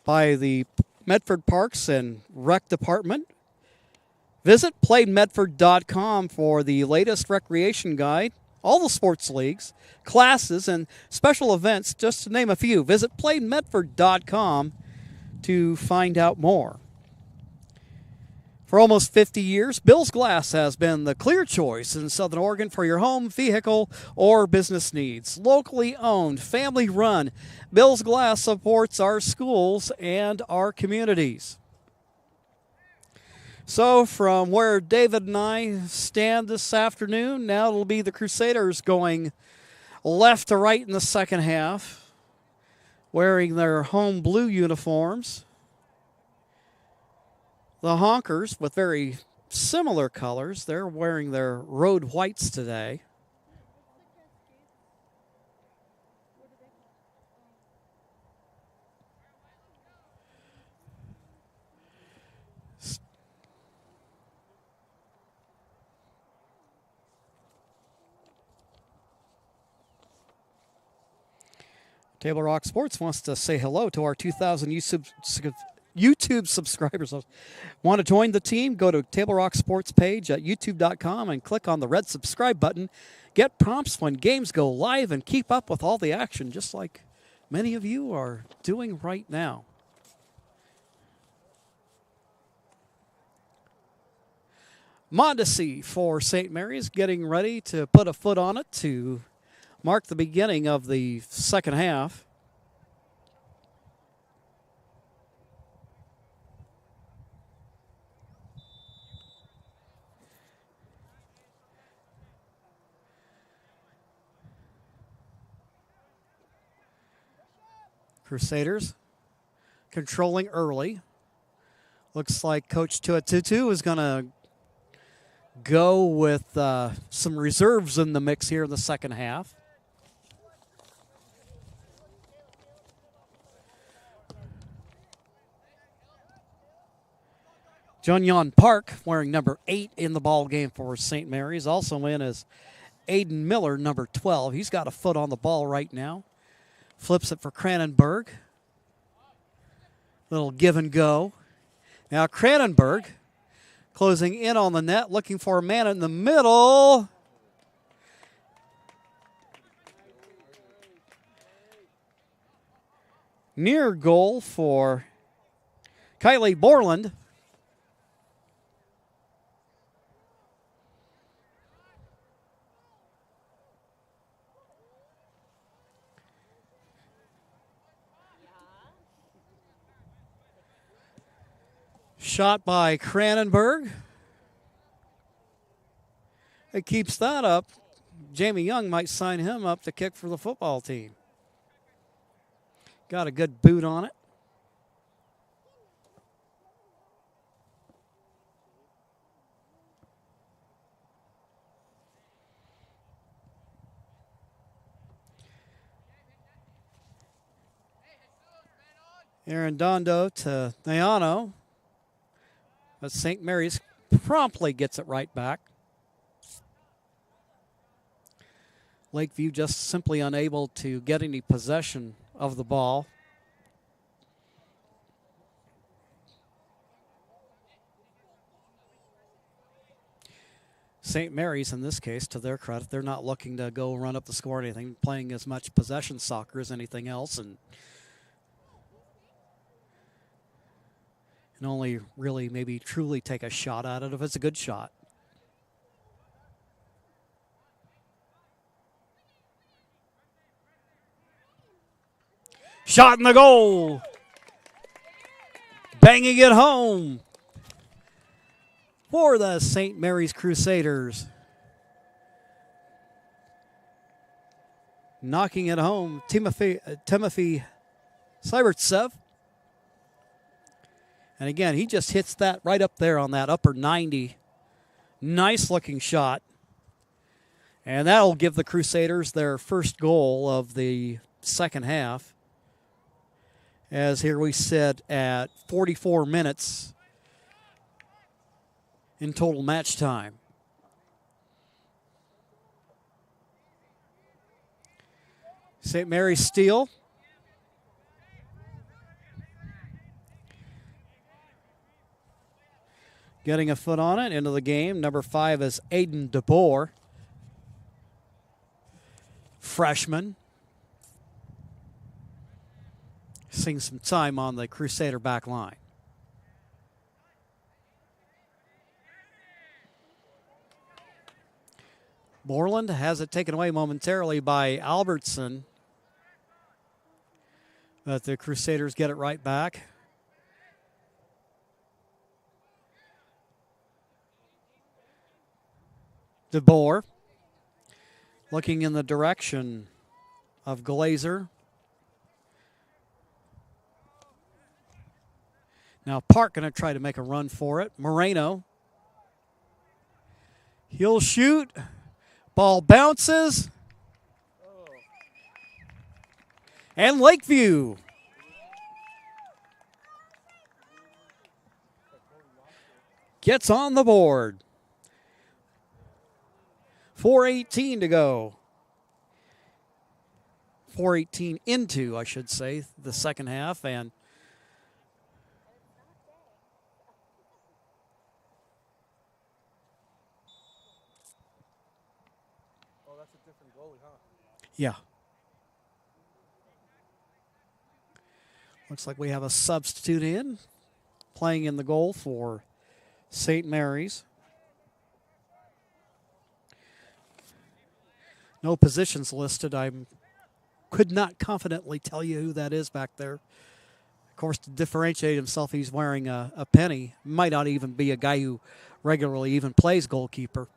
by the Medford Parks and Rec Department. Visit playmedford.com for the latest recreation guide, all the sports leagues, classes, and special events, just to name a few. Visit playmedford.com to find out more. For almost 50 years, Bill's Glass has been the clear choice in Southern Oregon for your home, vehicle, or business needs. Locally owned, family run, Bill's Glass supports our schools and our communities. So from where David and I stand this afternoon, now it'll be the Crusaders going left to right in the second half, wearing their home blue uniforms. The Honkers, with very similar colors, they're wearing their road whites today. Table Rock Sports wants to say hello to our 2,000 YouTube subscribers. Want to join the team? Go to Table Rock Sports page at youtube.com and click on the red subscribe button. Get prompts when games go live and keep up with all the action, just like many of you are doing right now. Mondesi for St. Mary's getting ready to put a foot on it to mark the beginning of the second half. Crusaders controlling early. Looks like Coach Tuatutu is going to go with some reserves in the mix here in the second half. Junyon Park wearing number 8 in the ball game for St. Mary's. Also in is Aiden Miller, number 12. He's got a foot on the ball right now. Flips it for Cranenberg. Little give and go. Now Cranenberg closing in on the net, looking for a man in the middle. Near goal for Kylie Borland. Shot by Cranenberg. It keeps that up. Jamie Young might sign him up to kick for the football team. Got a good boot on it. Arredondo to Nayano. But St. Mary's promptly gets it right back. Lakeview just simply unable to get any possession of the ball. St. Mary's, in this case, to their credit, they're not looking to go run up the score or anything, playing as much possession soccer as anything else, and only really maybe truly take a shot at it if it's a good shot. Shot in the goal. Banging it home for the St. Mary's Crusaders. Knocking it home, Timothy Sybertsev. And again, he just hits that right up there on that upper 90. Nice looking shot. And that'll give the Crusaders their first goal of the second half. As here we sit at 44 minutes in total match time. St. Mary's steal. Getting a foot on it into the game. Number 5 is Aiden DeBoer. Freshman. Seeing some time on the Crusader back line. Borland has it taken away momentarily by Albertson. But the Crusaders get it right back. DeBoer looking in the direction of Glazer. Now Park going to try to make a run for it. Moreno. He'll shoot. Ball bounces. And Lakeview gets on the board. 4:18 to go. 4:18 into, I should say, the second half. And that's a different goalie, huh? yeah. Looks like we have a substitute in, playing in the goal for St. Mary's. No positions listed. I could not confidently tell you who that is back there. Of course, to differentiate himself, he's wearing a penny. Might not even be a guy who regularly even plays goalkeeper.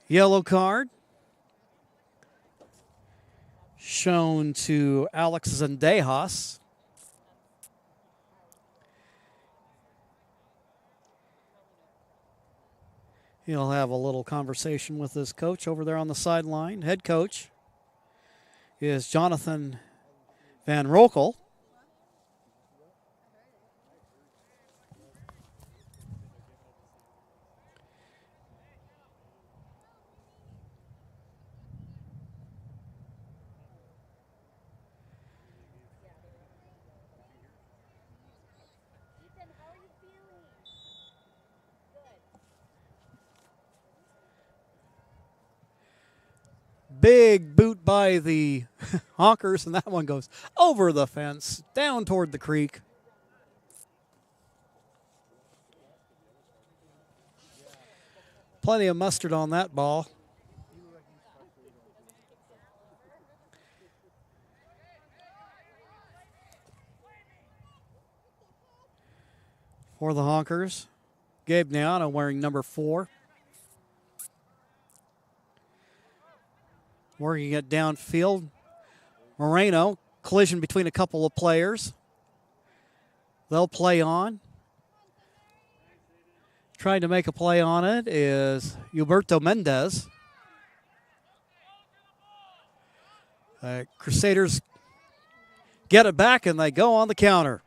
Yellow card shown to Alex Zendejas. He'll have a little conversation with his coach over there on the sideline, head coach. is Jonathan Van Rokel. Big boot by the Honkers, and that one goes over the fence, down toward the creek. Plenty of mustard on that ball. For the Honkers, Gabe Neano wearing number 4. Working it downfield. Moreno, collision between a couple of players. They'll play on. Trying to make a play on it is Gilberto Mendez. Crusaders get it back and they go on the counter.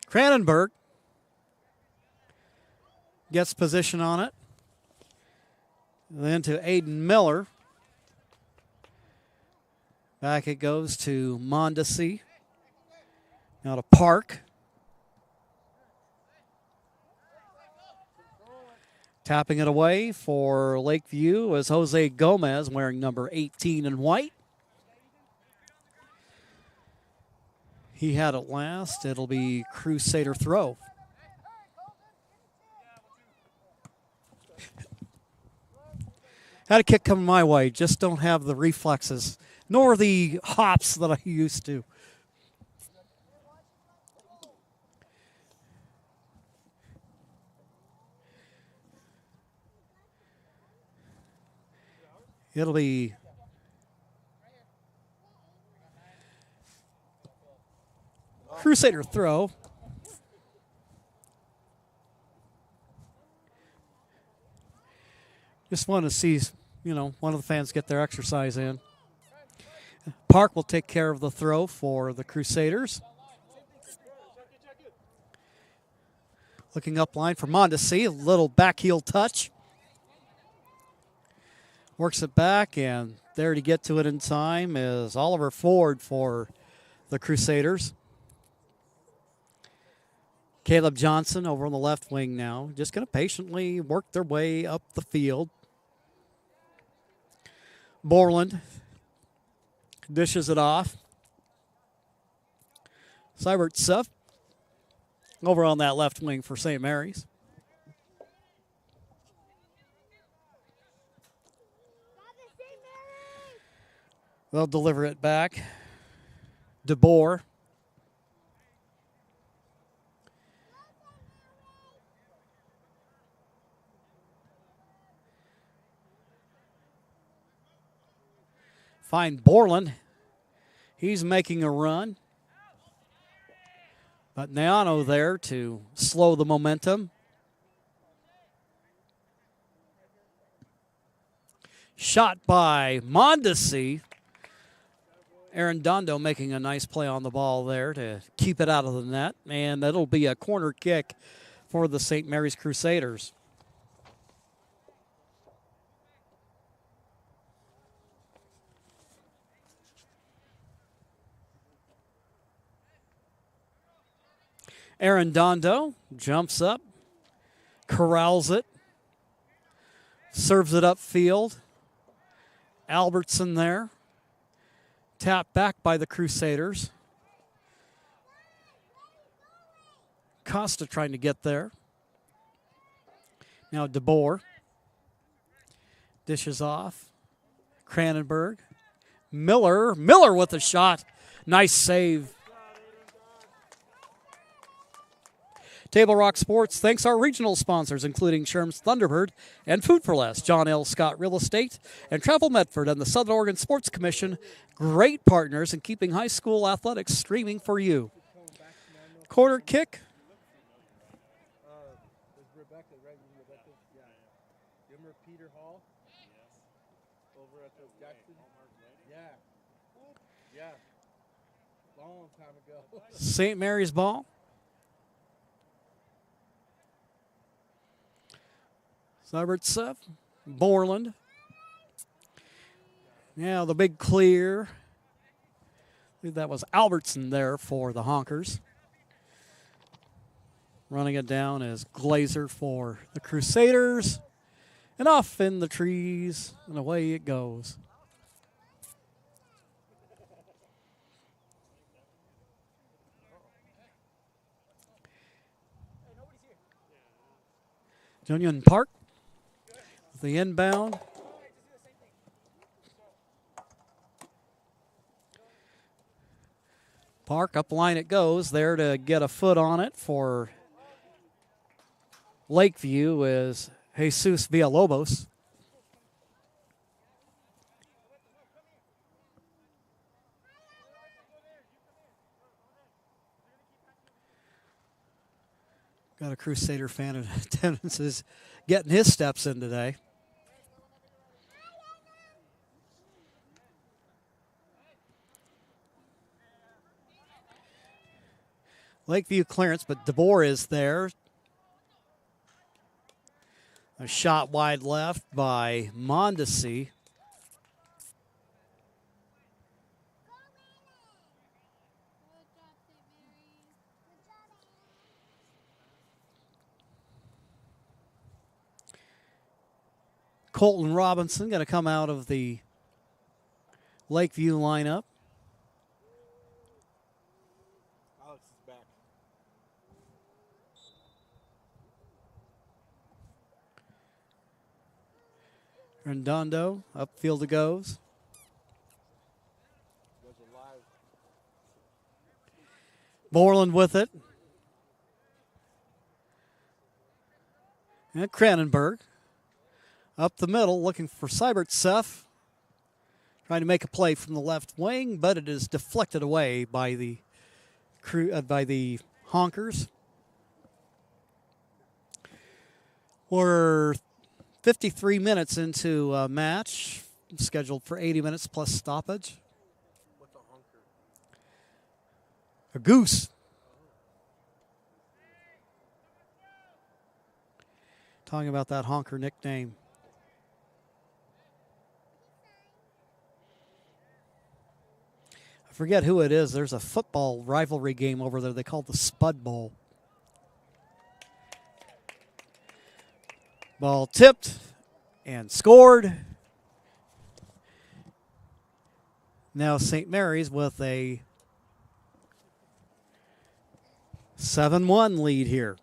Cranenberg gets position on it. Then to Aiden Miller. Back it goes to Mondesi. Now to Park. Tapping it away for Lakeview is Jose Gomez wearing number 18 in white. He had it last. It'll be Crusader throw. Had a kick coming my way, just don't have the reflexes, nor the hops that I used to. It'll be Crusader throw. Just want to see, one of the fans get their exercise in. Park will take care of the throw for the Crusaders. Looking up line for Mondesi, a little back heel touch. Works it back, and there to get to it in time is Oliver Ford for the Crusaders. Caleb Johnson over on the left wing now, just going to patiently work their way up the field. Borland dishes it off. Seibert Suff over on that left wing for St. Mary's. They'll deliver it back. DeBoer. Find Borland. He's making a run. But Neano there to slow the momentum. Shot by Mondesi. Aaron Dondo making a nice play on the ball there to keep it out of the net. And that'll be a corner kick for the St. Mary's Crusaders. Aaron Dondo jumps up, corrals it, serves it upfield. Albertson there. Tapped back by the Crusaders. Costa trying to get there. Now DeBoer. Dishes off. Cranenberg. Miller with a shot. Nice save. Table Rock Sports thanks our regional sponsors, including Sherm's Thunderbird and Food for Less, John L. Scott Real Estate, and Travel Medford and the Southern Oregon Sports Commission. Great partners in keeping high school athletics streaming for you. Corner kick. Remember Peter Hall? Over at the Yeah. Long time ago. St. Mary's ball. Sybertsev, Borland. Now the big clear. I believe that was Albertson there for the Honkers. Running it down is Glazer for the Crusaders. And off in the trees, and away it goes. Junion Park with the inbound. Park, up line it goes. There to get a foot on it for Lakeview is Jesus Villalobos. Got a Crusader fan in attendance is getting his steps in today. Lakeview clearance, but DeBoer is there. A shot wide left by Mondesi. Colton Robinson going to come out of the Lakeview lineup. Alex is back. Rendondo, upfield it goes. Borland with it. And Cranenberg. Up the middle, looking for Sybertsev. Trying to make a play from the left wing, but it is deflected away by the Honkers. We're 53 minutes into a match, scheduled for 80 minutes plus stoppage. What's a honker? A goose. Talking about that honker nickname. I forget who it is. There's a football rivalry game over there they call the Spud Bowl. Ball tipped and scored. Now St. Mary's with a 7-1 lead here.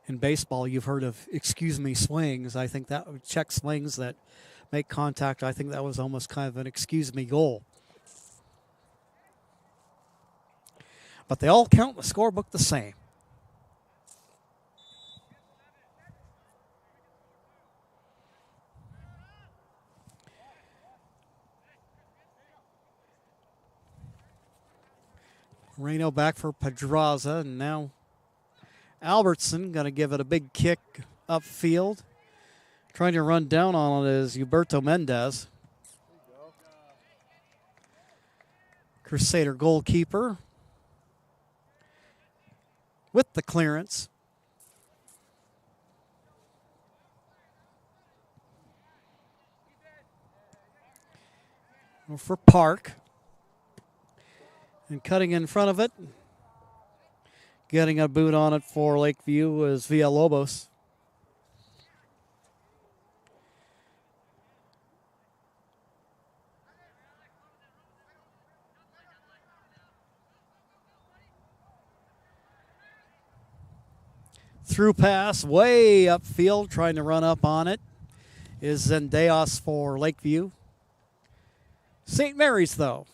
In baseball, you've heard of excuse me swings. I think that check swings that make contact. I think that was almost kind of an excuse me goal. But they all count in the scorebook the same. Reno back for Pedraza, and now Albertson going to give it a big kick upfield. Trying to run down on it is Huberto Mendez. Crusader goalkeeper with the clearance. For Park. And cutting in front of it. Getting a boot on it for Lakeview is Villalobos. Through pass way upfield, trying to run up on it, is Zendeos for Lakeview. St. Mary's, though.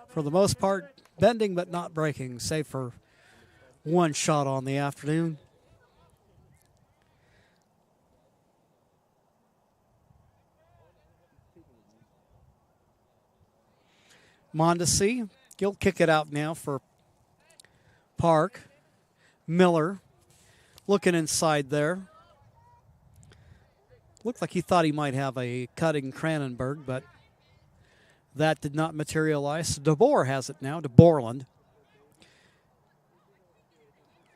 For the most part, bending but not breaking, save for one shot on the afternoon. Mondesi, he'll kick it out now for Park. Miller looking inside there. Looked like he thought he might have a cutting Cranenberg, but that did not materialize. DeBoer has it now to Borland.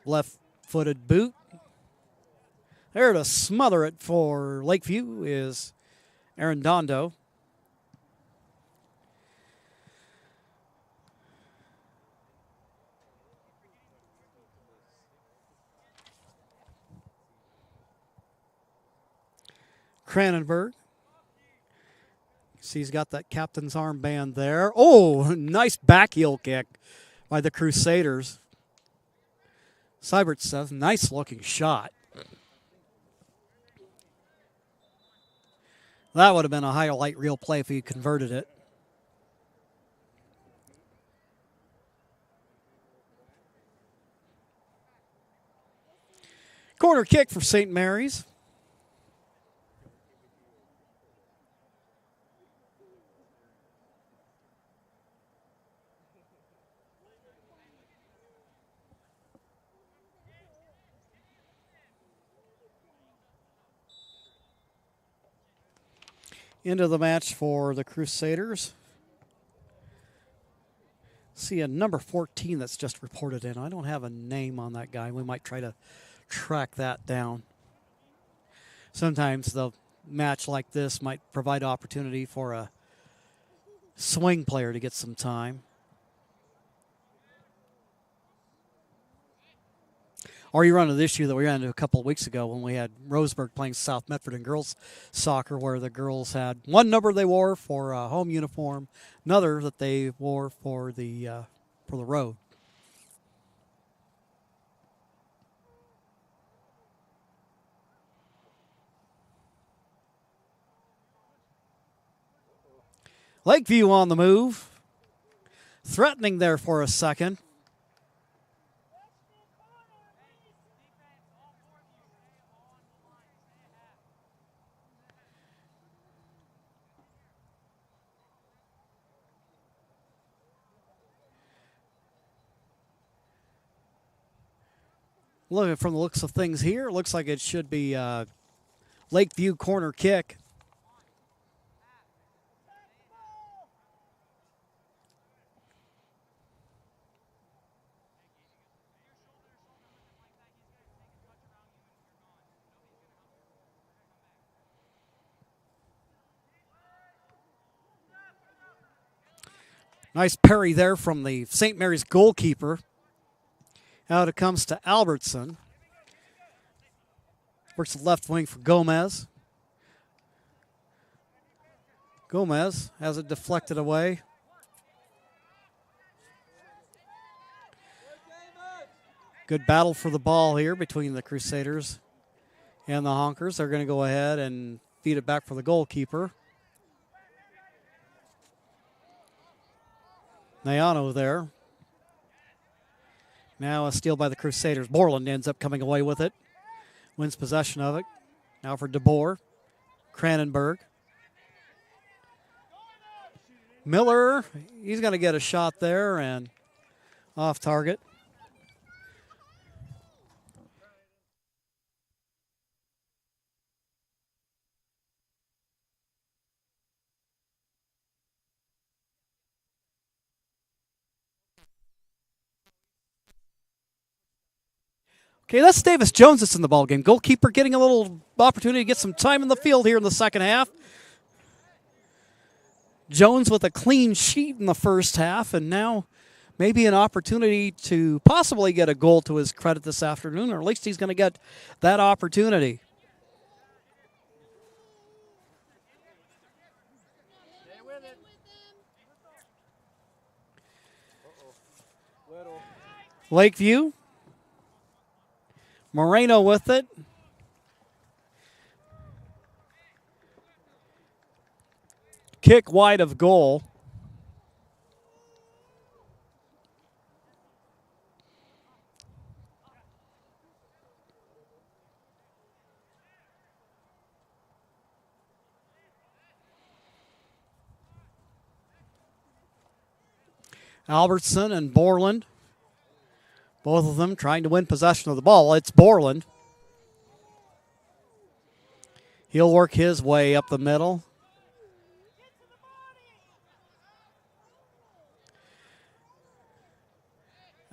Left-footed boot. There to smother it for Lakeview is Arredondo. Cranenberg. See, he's got that captain's armband there. Oh, nice back heel kick by the Crusaders. Seibert says, nice looking shot. That would have been a highlight reel play if he converted it. Corner kick for St. Mary's. Into the match for the Crusaders. See a number 14 that's just reported in. I don't have a name on that guy. We might try to track that down. Sometimes the match like this might provide opportunity for a swing player to get some time. Or you run into the issue that we ran into a couple of weeks ago when we had Roseburg playing South Medford in girls soccer, where the girls had one number they wore for a home uniform, another that they wore for the road. Lakeview on the move, threatening there for a second. Looking from the looks of things here, it looks like it should be Lakeview corner kick. Nice parry there from the St. Mary's goalkeeper. Out it comes to Albertson. Works the left wing for Gomez. Gomez has it deflected away. Good battle for the ball here between the Crusaders and the Honkers. They're going to go ahead and feed it back for the goalkeeper. Nayano there. Now a steal by the Crusaders. Borland ends up coming away with it. Wins possession of it. Now for DeBoer. Cranenberg. Miller, he's going to get a shot there and off target. Okay, that's Davis Jones that's in the ballgame. Goalkeeper getting a little opportunity to get some time in the field here in the second half. Jones with a clean sheet in the first half, and now maybe an opportunity to possibly get a goal to his credit this afternoon, or at least he's going to get that opportunity. Lakeview. Moreno with it. Kick wide of goal. Albertson and Borland Both of them trying to win possession of the ball. It's Borland. He'll work his way up the middle.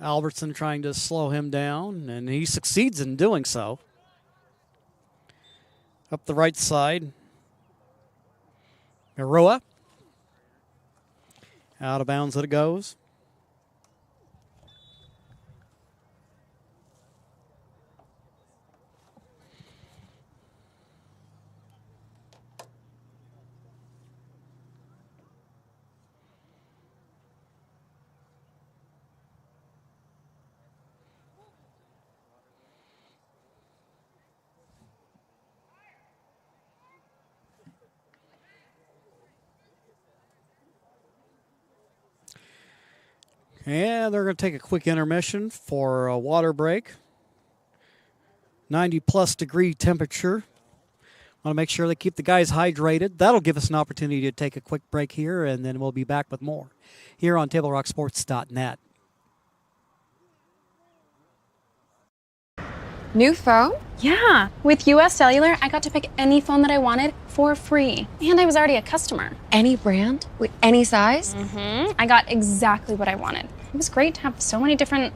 Albertson trying to slow him down, and he succeeds in doing so. Up the right side. Arua. Out of bounds it goes. And they're going to take a quick intermission for a water break. 90-plus degree temperature. Want to make sure they keep the guys hydrated. That'll give us an opportunity to take a quick break here, and then we'll be back with more here on TableRockSports.net. New phone? Yeah. With US Cellular, I got to pick any phone that I wanted for free. And I was already a customer. Any brand? With any size? Mm-hmm. I got exactly what I wanted. It was great to have so many different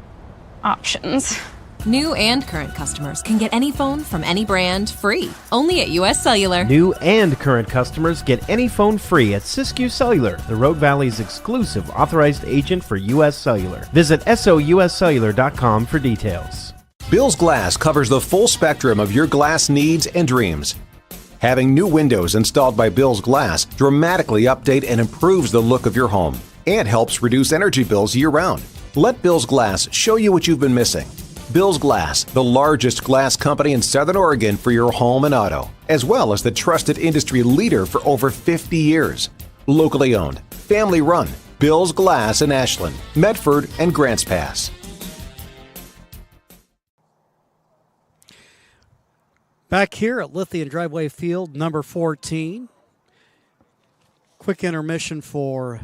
options. New and current customers can get any phone from any brand free, only at US Cellular. New and current customers get any phone free at Siskiyou Cellular, the Rogue Valley's exclusive authorized agent for US Cellular. Visit souscellular.com for details. Bill's Glass covers the full spectrum of your glass needs and dreams. Having new windows installed by Bill's Glass dramatically update and improves the look of your home and helps reduce energy bills year-round. Let Bill's Glass show you what you've been missing. Bill's Glass, the largest glass company in Southern Oregon for your home and auto, as well as the trusted industry leader for over 50 years. Locally owned, family run, Bill's Glass in Ashland, Medford, and Grants Pass. Back here at Lithium Driveway Field, number 14. Quick intermission for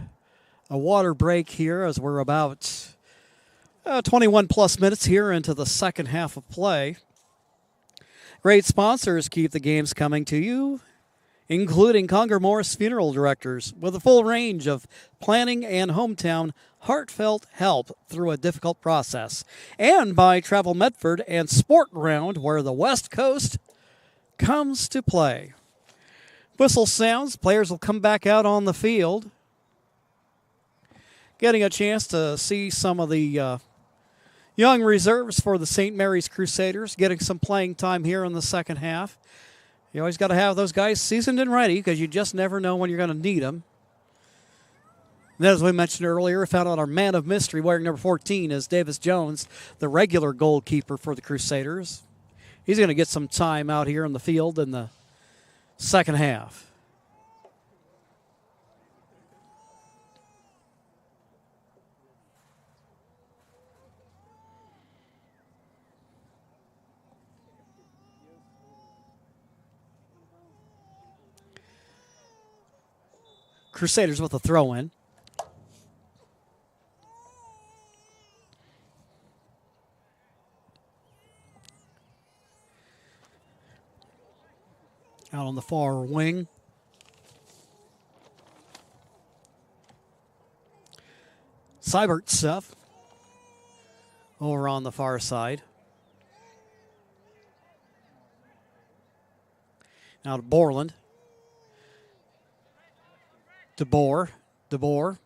a water break here as we're about 21-plus minutes here into the second half of play. Great sponsors keep the games coming to you, including Conger Morris Funeral Directors, with a full range of planning and hometown heartfelt help through a difficult process. And by Travel Medford and Sport Ground, where the West Coast comes to play. Whistle sounds, players will come back out on the field. Getting a chance to see some of the young reserves for the St. Mary's Crusaders, getting some playing time here in the second half. You always got to have those guys seasoned and ready because you just never know when you're going to need them. And as we mentioned earlier, we found out our man of mystery wearing number 14 is Davis Jones, the regular goalkeeper for the Crusaders. He's going to get some time out here in the field in the second half. Crusaders with a throw-in. Out on the far wing. Seibert stuff over on the far side. Now to Borland. DeBoer.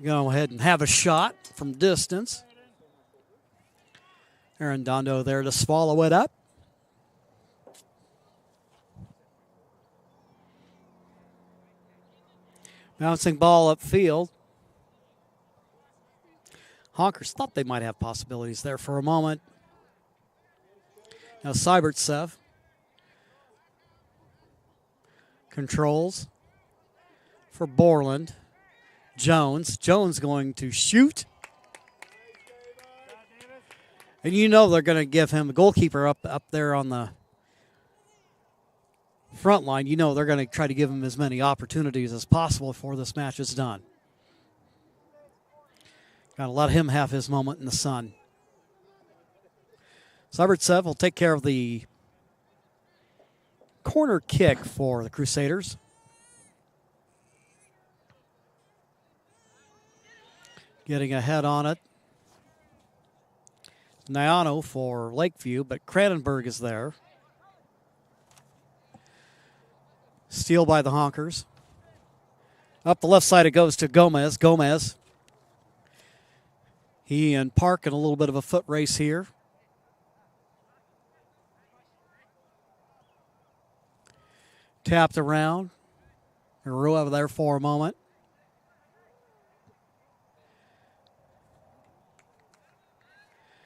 Go ahead and have a shot from distance. Aaron Dondo there to swallow it up. Bouncing ball upfield. Honkers thought they might have possibilities there for a moment. Now Seibertsev controls for Borland. Jones going to shoot. And you know they're going to give him a goalkeeper up there on the front line. You know they're going to try to give him as many opportunities as possible before this match is done. Got to let him have his moment in the sun. Sybertsev will take care of the corner kick for the Crusaders. Getting ahead on it. Nyano for Lakeview, but Cranenberg is there. Steal by the Honkers. Up the left side it goes to Gomez. Gomez. He and Park in a little bit of a foot race here. Tapped around. Rue over there for a moment.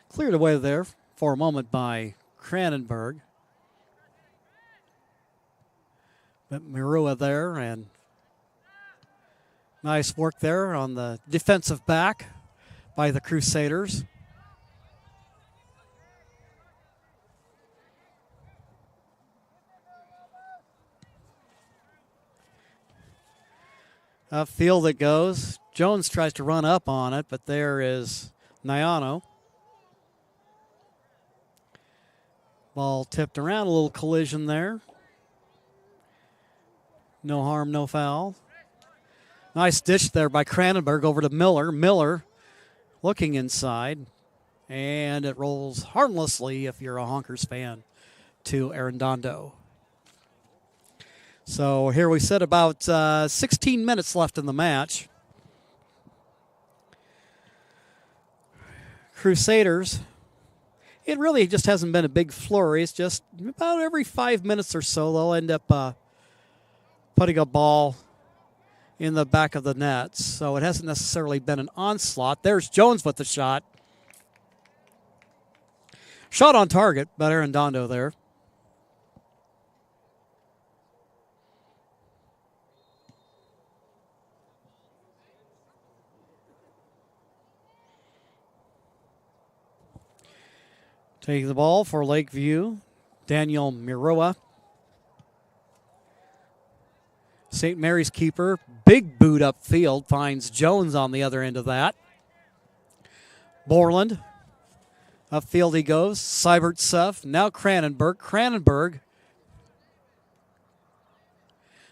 Cleared away there for a moment by Cranenberg. But Mirua there, and nice work there on the defensive back by the Crusaders. Upfield it goes. Jones tries to run up on it, but there is Nyano. Ball tipped around, a little collision there. No harm, no foul. Nice dish there by Cranenberg over to Miller. Miller looking inside, and it rolls harmlessly, if you're a Honkers fan, to Arredondo. So here we sit, about 16 minutes left in the match. Crusaders, it really just hasn't been a big flurry. It's just about every 5 minutes or so they'll end up putting a ball in the back of the net. So it hasn't necessarily been an onslaught. There's Jones with the shot. Shot on target, but Arredondo there. Taking the ball for Lakeview, Daniel Miroa. St. Mary's keeper, big boot upfield, finds Jones on the other end of that. Borland, upfield he goes. Sybertsev, now Cranenberg. Cranenberg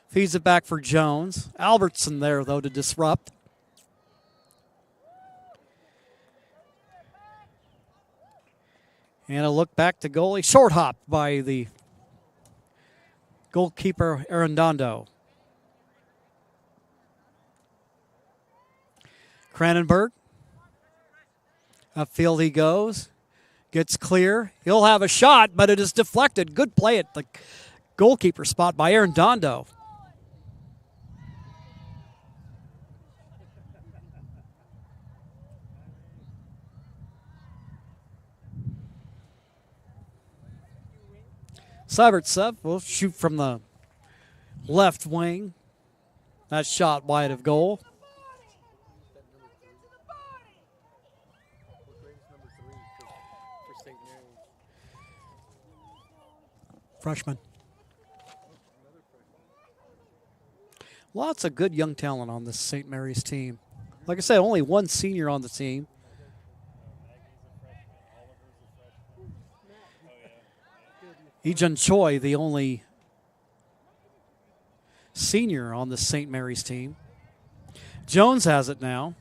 feeds it back for Jones. Albertson there, though, to disrupt. And a look back to goalie. Short hop by the goalkeeper, Arredondo. Cranenberg. Upfield he goes. Gets clear. He'll have a shot, but it is deflected. Good play at the goalkeeper spot by Arredondo. Sybertsev will shoot from the left wing. That shot wide of goal. Freshman. Lots of good young talent on this St. Mary's team. Like I said, only one senior on the team. Ejun Choi, the only senior on the St. Mary's team. Jones has it now.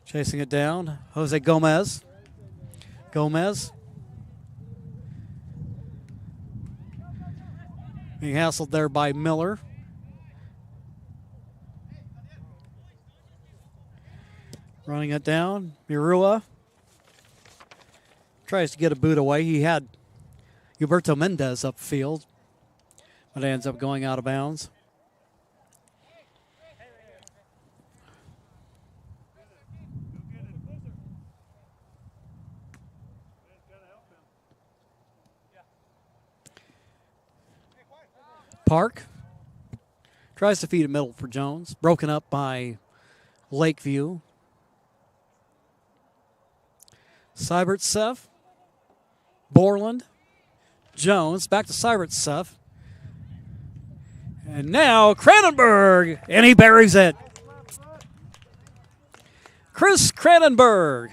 Chasing it down, Jose Gomez. Gomez. Being hassled there by Miller. Running it down, Mirua tries to get a boot away. He had Huberto Mendez upfield, but ends up going out of bounds. Park tries to feed a middle for Jones, broken up by Lakeview. Sybertsev, Borland, Jones, back to Sybertsev. And now Cranenberg, and he buries it. Chris Cranenberg.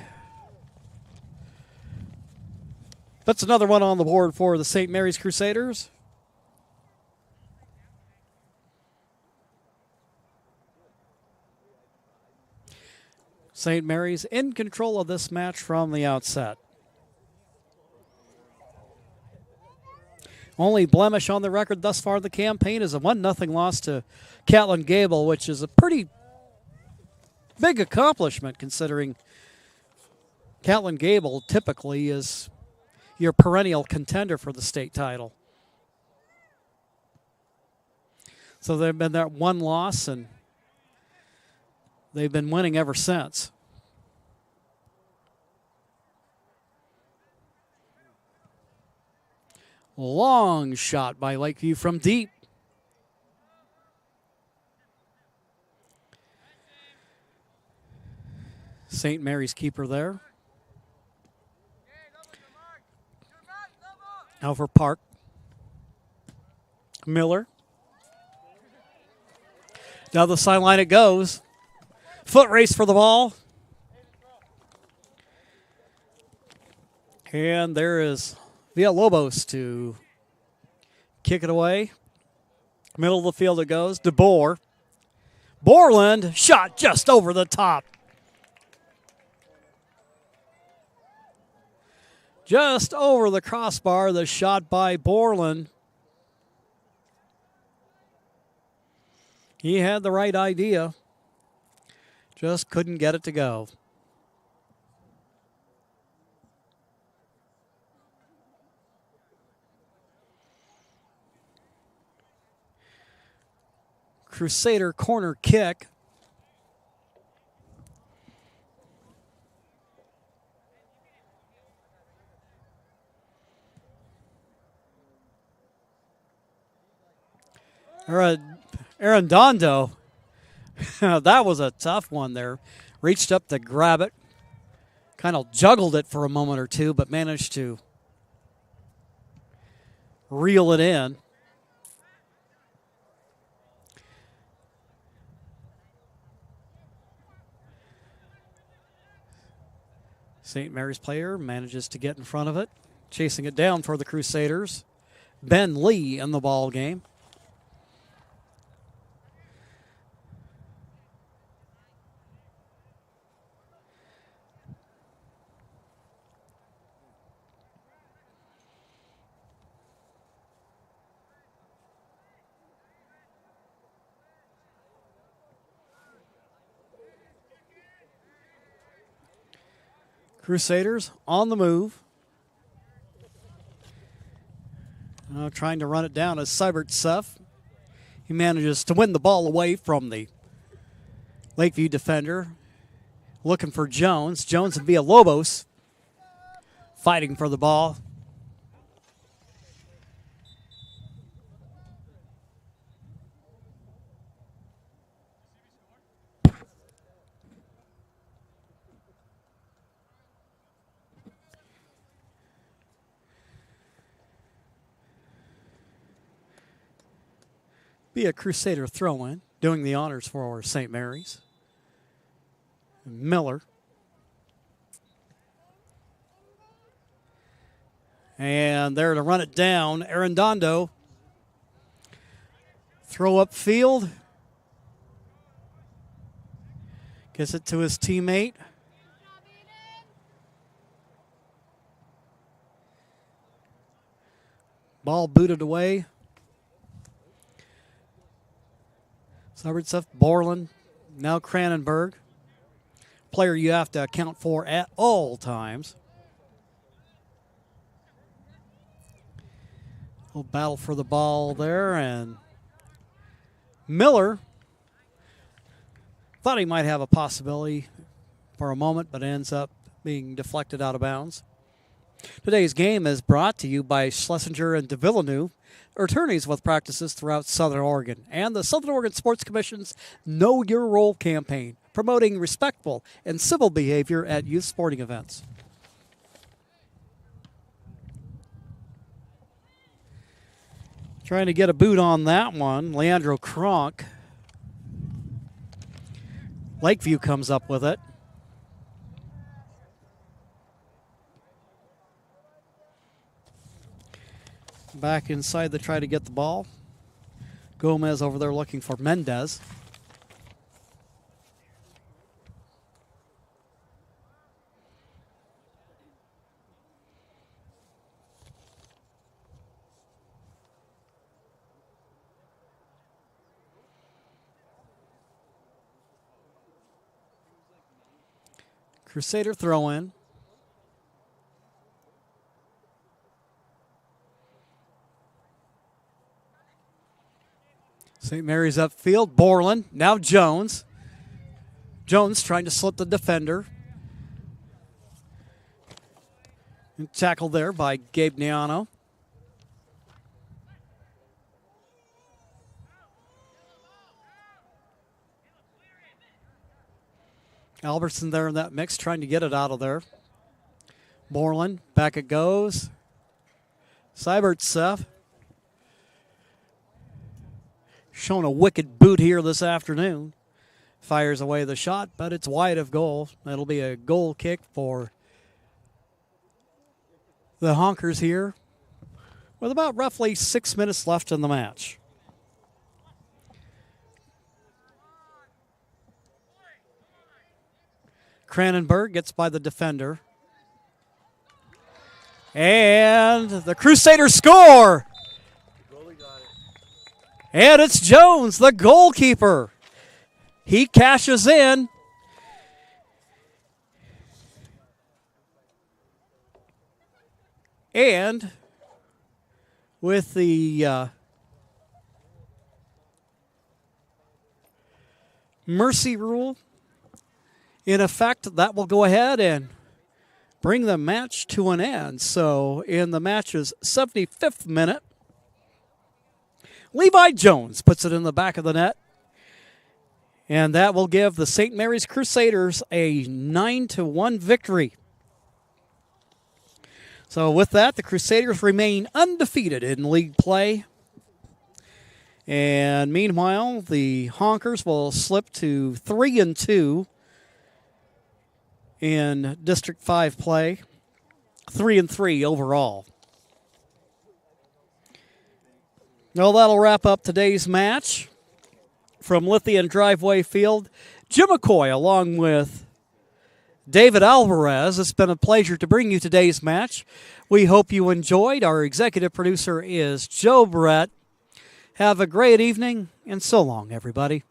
That's another one on the board for the St. Mary's Crusaders. St. Mary's in control of this match from the outset. Only blemish on the record thus far of the campaign is a 1-0 loss to Catlin Gable, which is a pretty big accomplishment considering Catlin Gable typically is your perennial contender for the state title. So they've been that one loss, and they've been winning ever since. Long shot by Lakeview from deep. St. Mary's keeper there. Over Park. Miller. Down the sideline it goes. Foot race for the ball. And there is Villalobos to kick it away. Middle of the field it goes. DeBoer. Borland, shot just over the top. Just over the crossbar, the shot by Borland. He had the right idea. Just couldn't get it to go. Crusader corner kick. Arredondo, that was a tough one there. Reached up to grab it. Kind of juggled it for a moment or two, but managed to reel it in. St. Mary's player manages to get in front of it, chasing it down for the Crusaders. Ben Lee in the ball game. Crusaders on the move. Trying to run it down as Seibert Suff. He manages to win the ball away from the Lakeview defender. Looking for Jones. Jones and Villalobos fighting for the ball. Be a Crusader throw-in, doing the honors for St. Mary's. Miller. And there to run it down, Arredondo. Throw up field. Gets it to his teammate. Ball booted away. Seibert Suff, Borland, now Cranenberg. Player you have to account for at all times. Little battle for the ball there, and Miller thought he might have a possibility for a moment, but ends up being deflected out of bounds. Today's game is brought to you by Schlesinger and de Villeneuve, attorneys with practices throughout Southern Oregon, and the Southern Oregon Sports Commission's Know Your Role campaign, promoting respectful and civil behavior at youth sporting events. Trying to get a boot on that one, Leandro Kronk. Lakeview comes up with it. Back inside to try to get the ball. Gomez over there looking for Mendez. Crusader throw in. St. Mary's upfield. Borland. Now Jones. Jones trying to slip the defender. And tackled there by Gabe Niano. Albertson there in that mix, trying to get it out of there. Borland, back it goes. Seibertsev. Showing a wicked boot here this afternoon. Fires away the shot, but it's wide of goal. That'll be a goal kick for the Honkers here with about roughly 6 minutes left in the match. Cranenberg gets by the defender. And the Crusaders score! And it's Jones, the goalkeeper. He cashes in. And with the mercy rule in effect, that will go ahead and bring the match to an end. So in the match's 75th minute, Levi Jones puts it in the back of the net. And that will give the St. Mary's Crusaders a 9-1 victory. So with that, the Crusaders remain undefeated in league play. And meanwhile, the Honkers will slip to 3-2 in District 5 play. 3-3 overall. Well, that'll wrap up today's match. From Lithian Driveway Field, Jim McCoy along with David Alvarez. It's been a pleasure to bring you today's match. We hope you enjoyed. Our executive producer is Joe Brett. Have a great evening, and so long, everybody.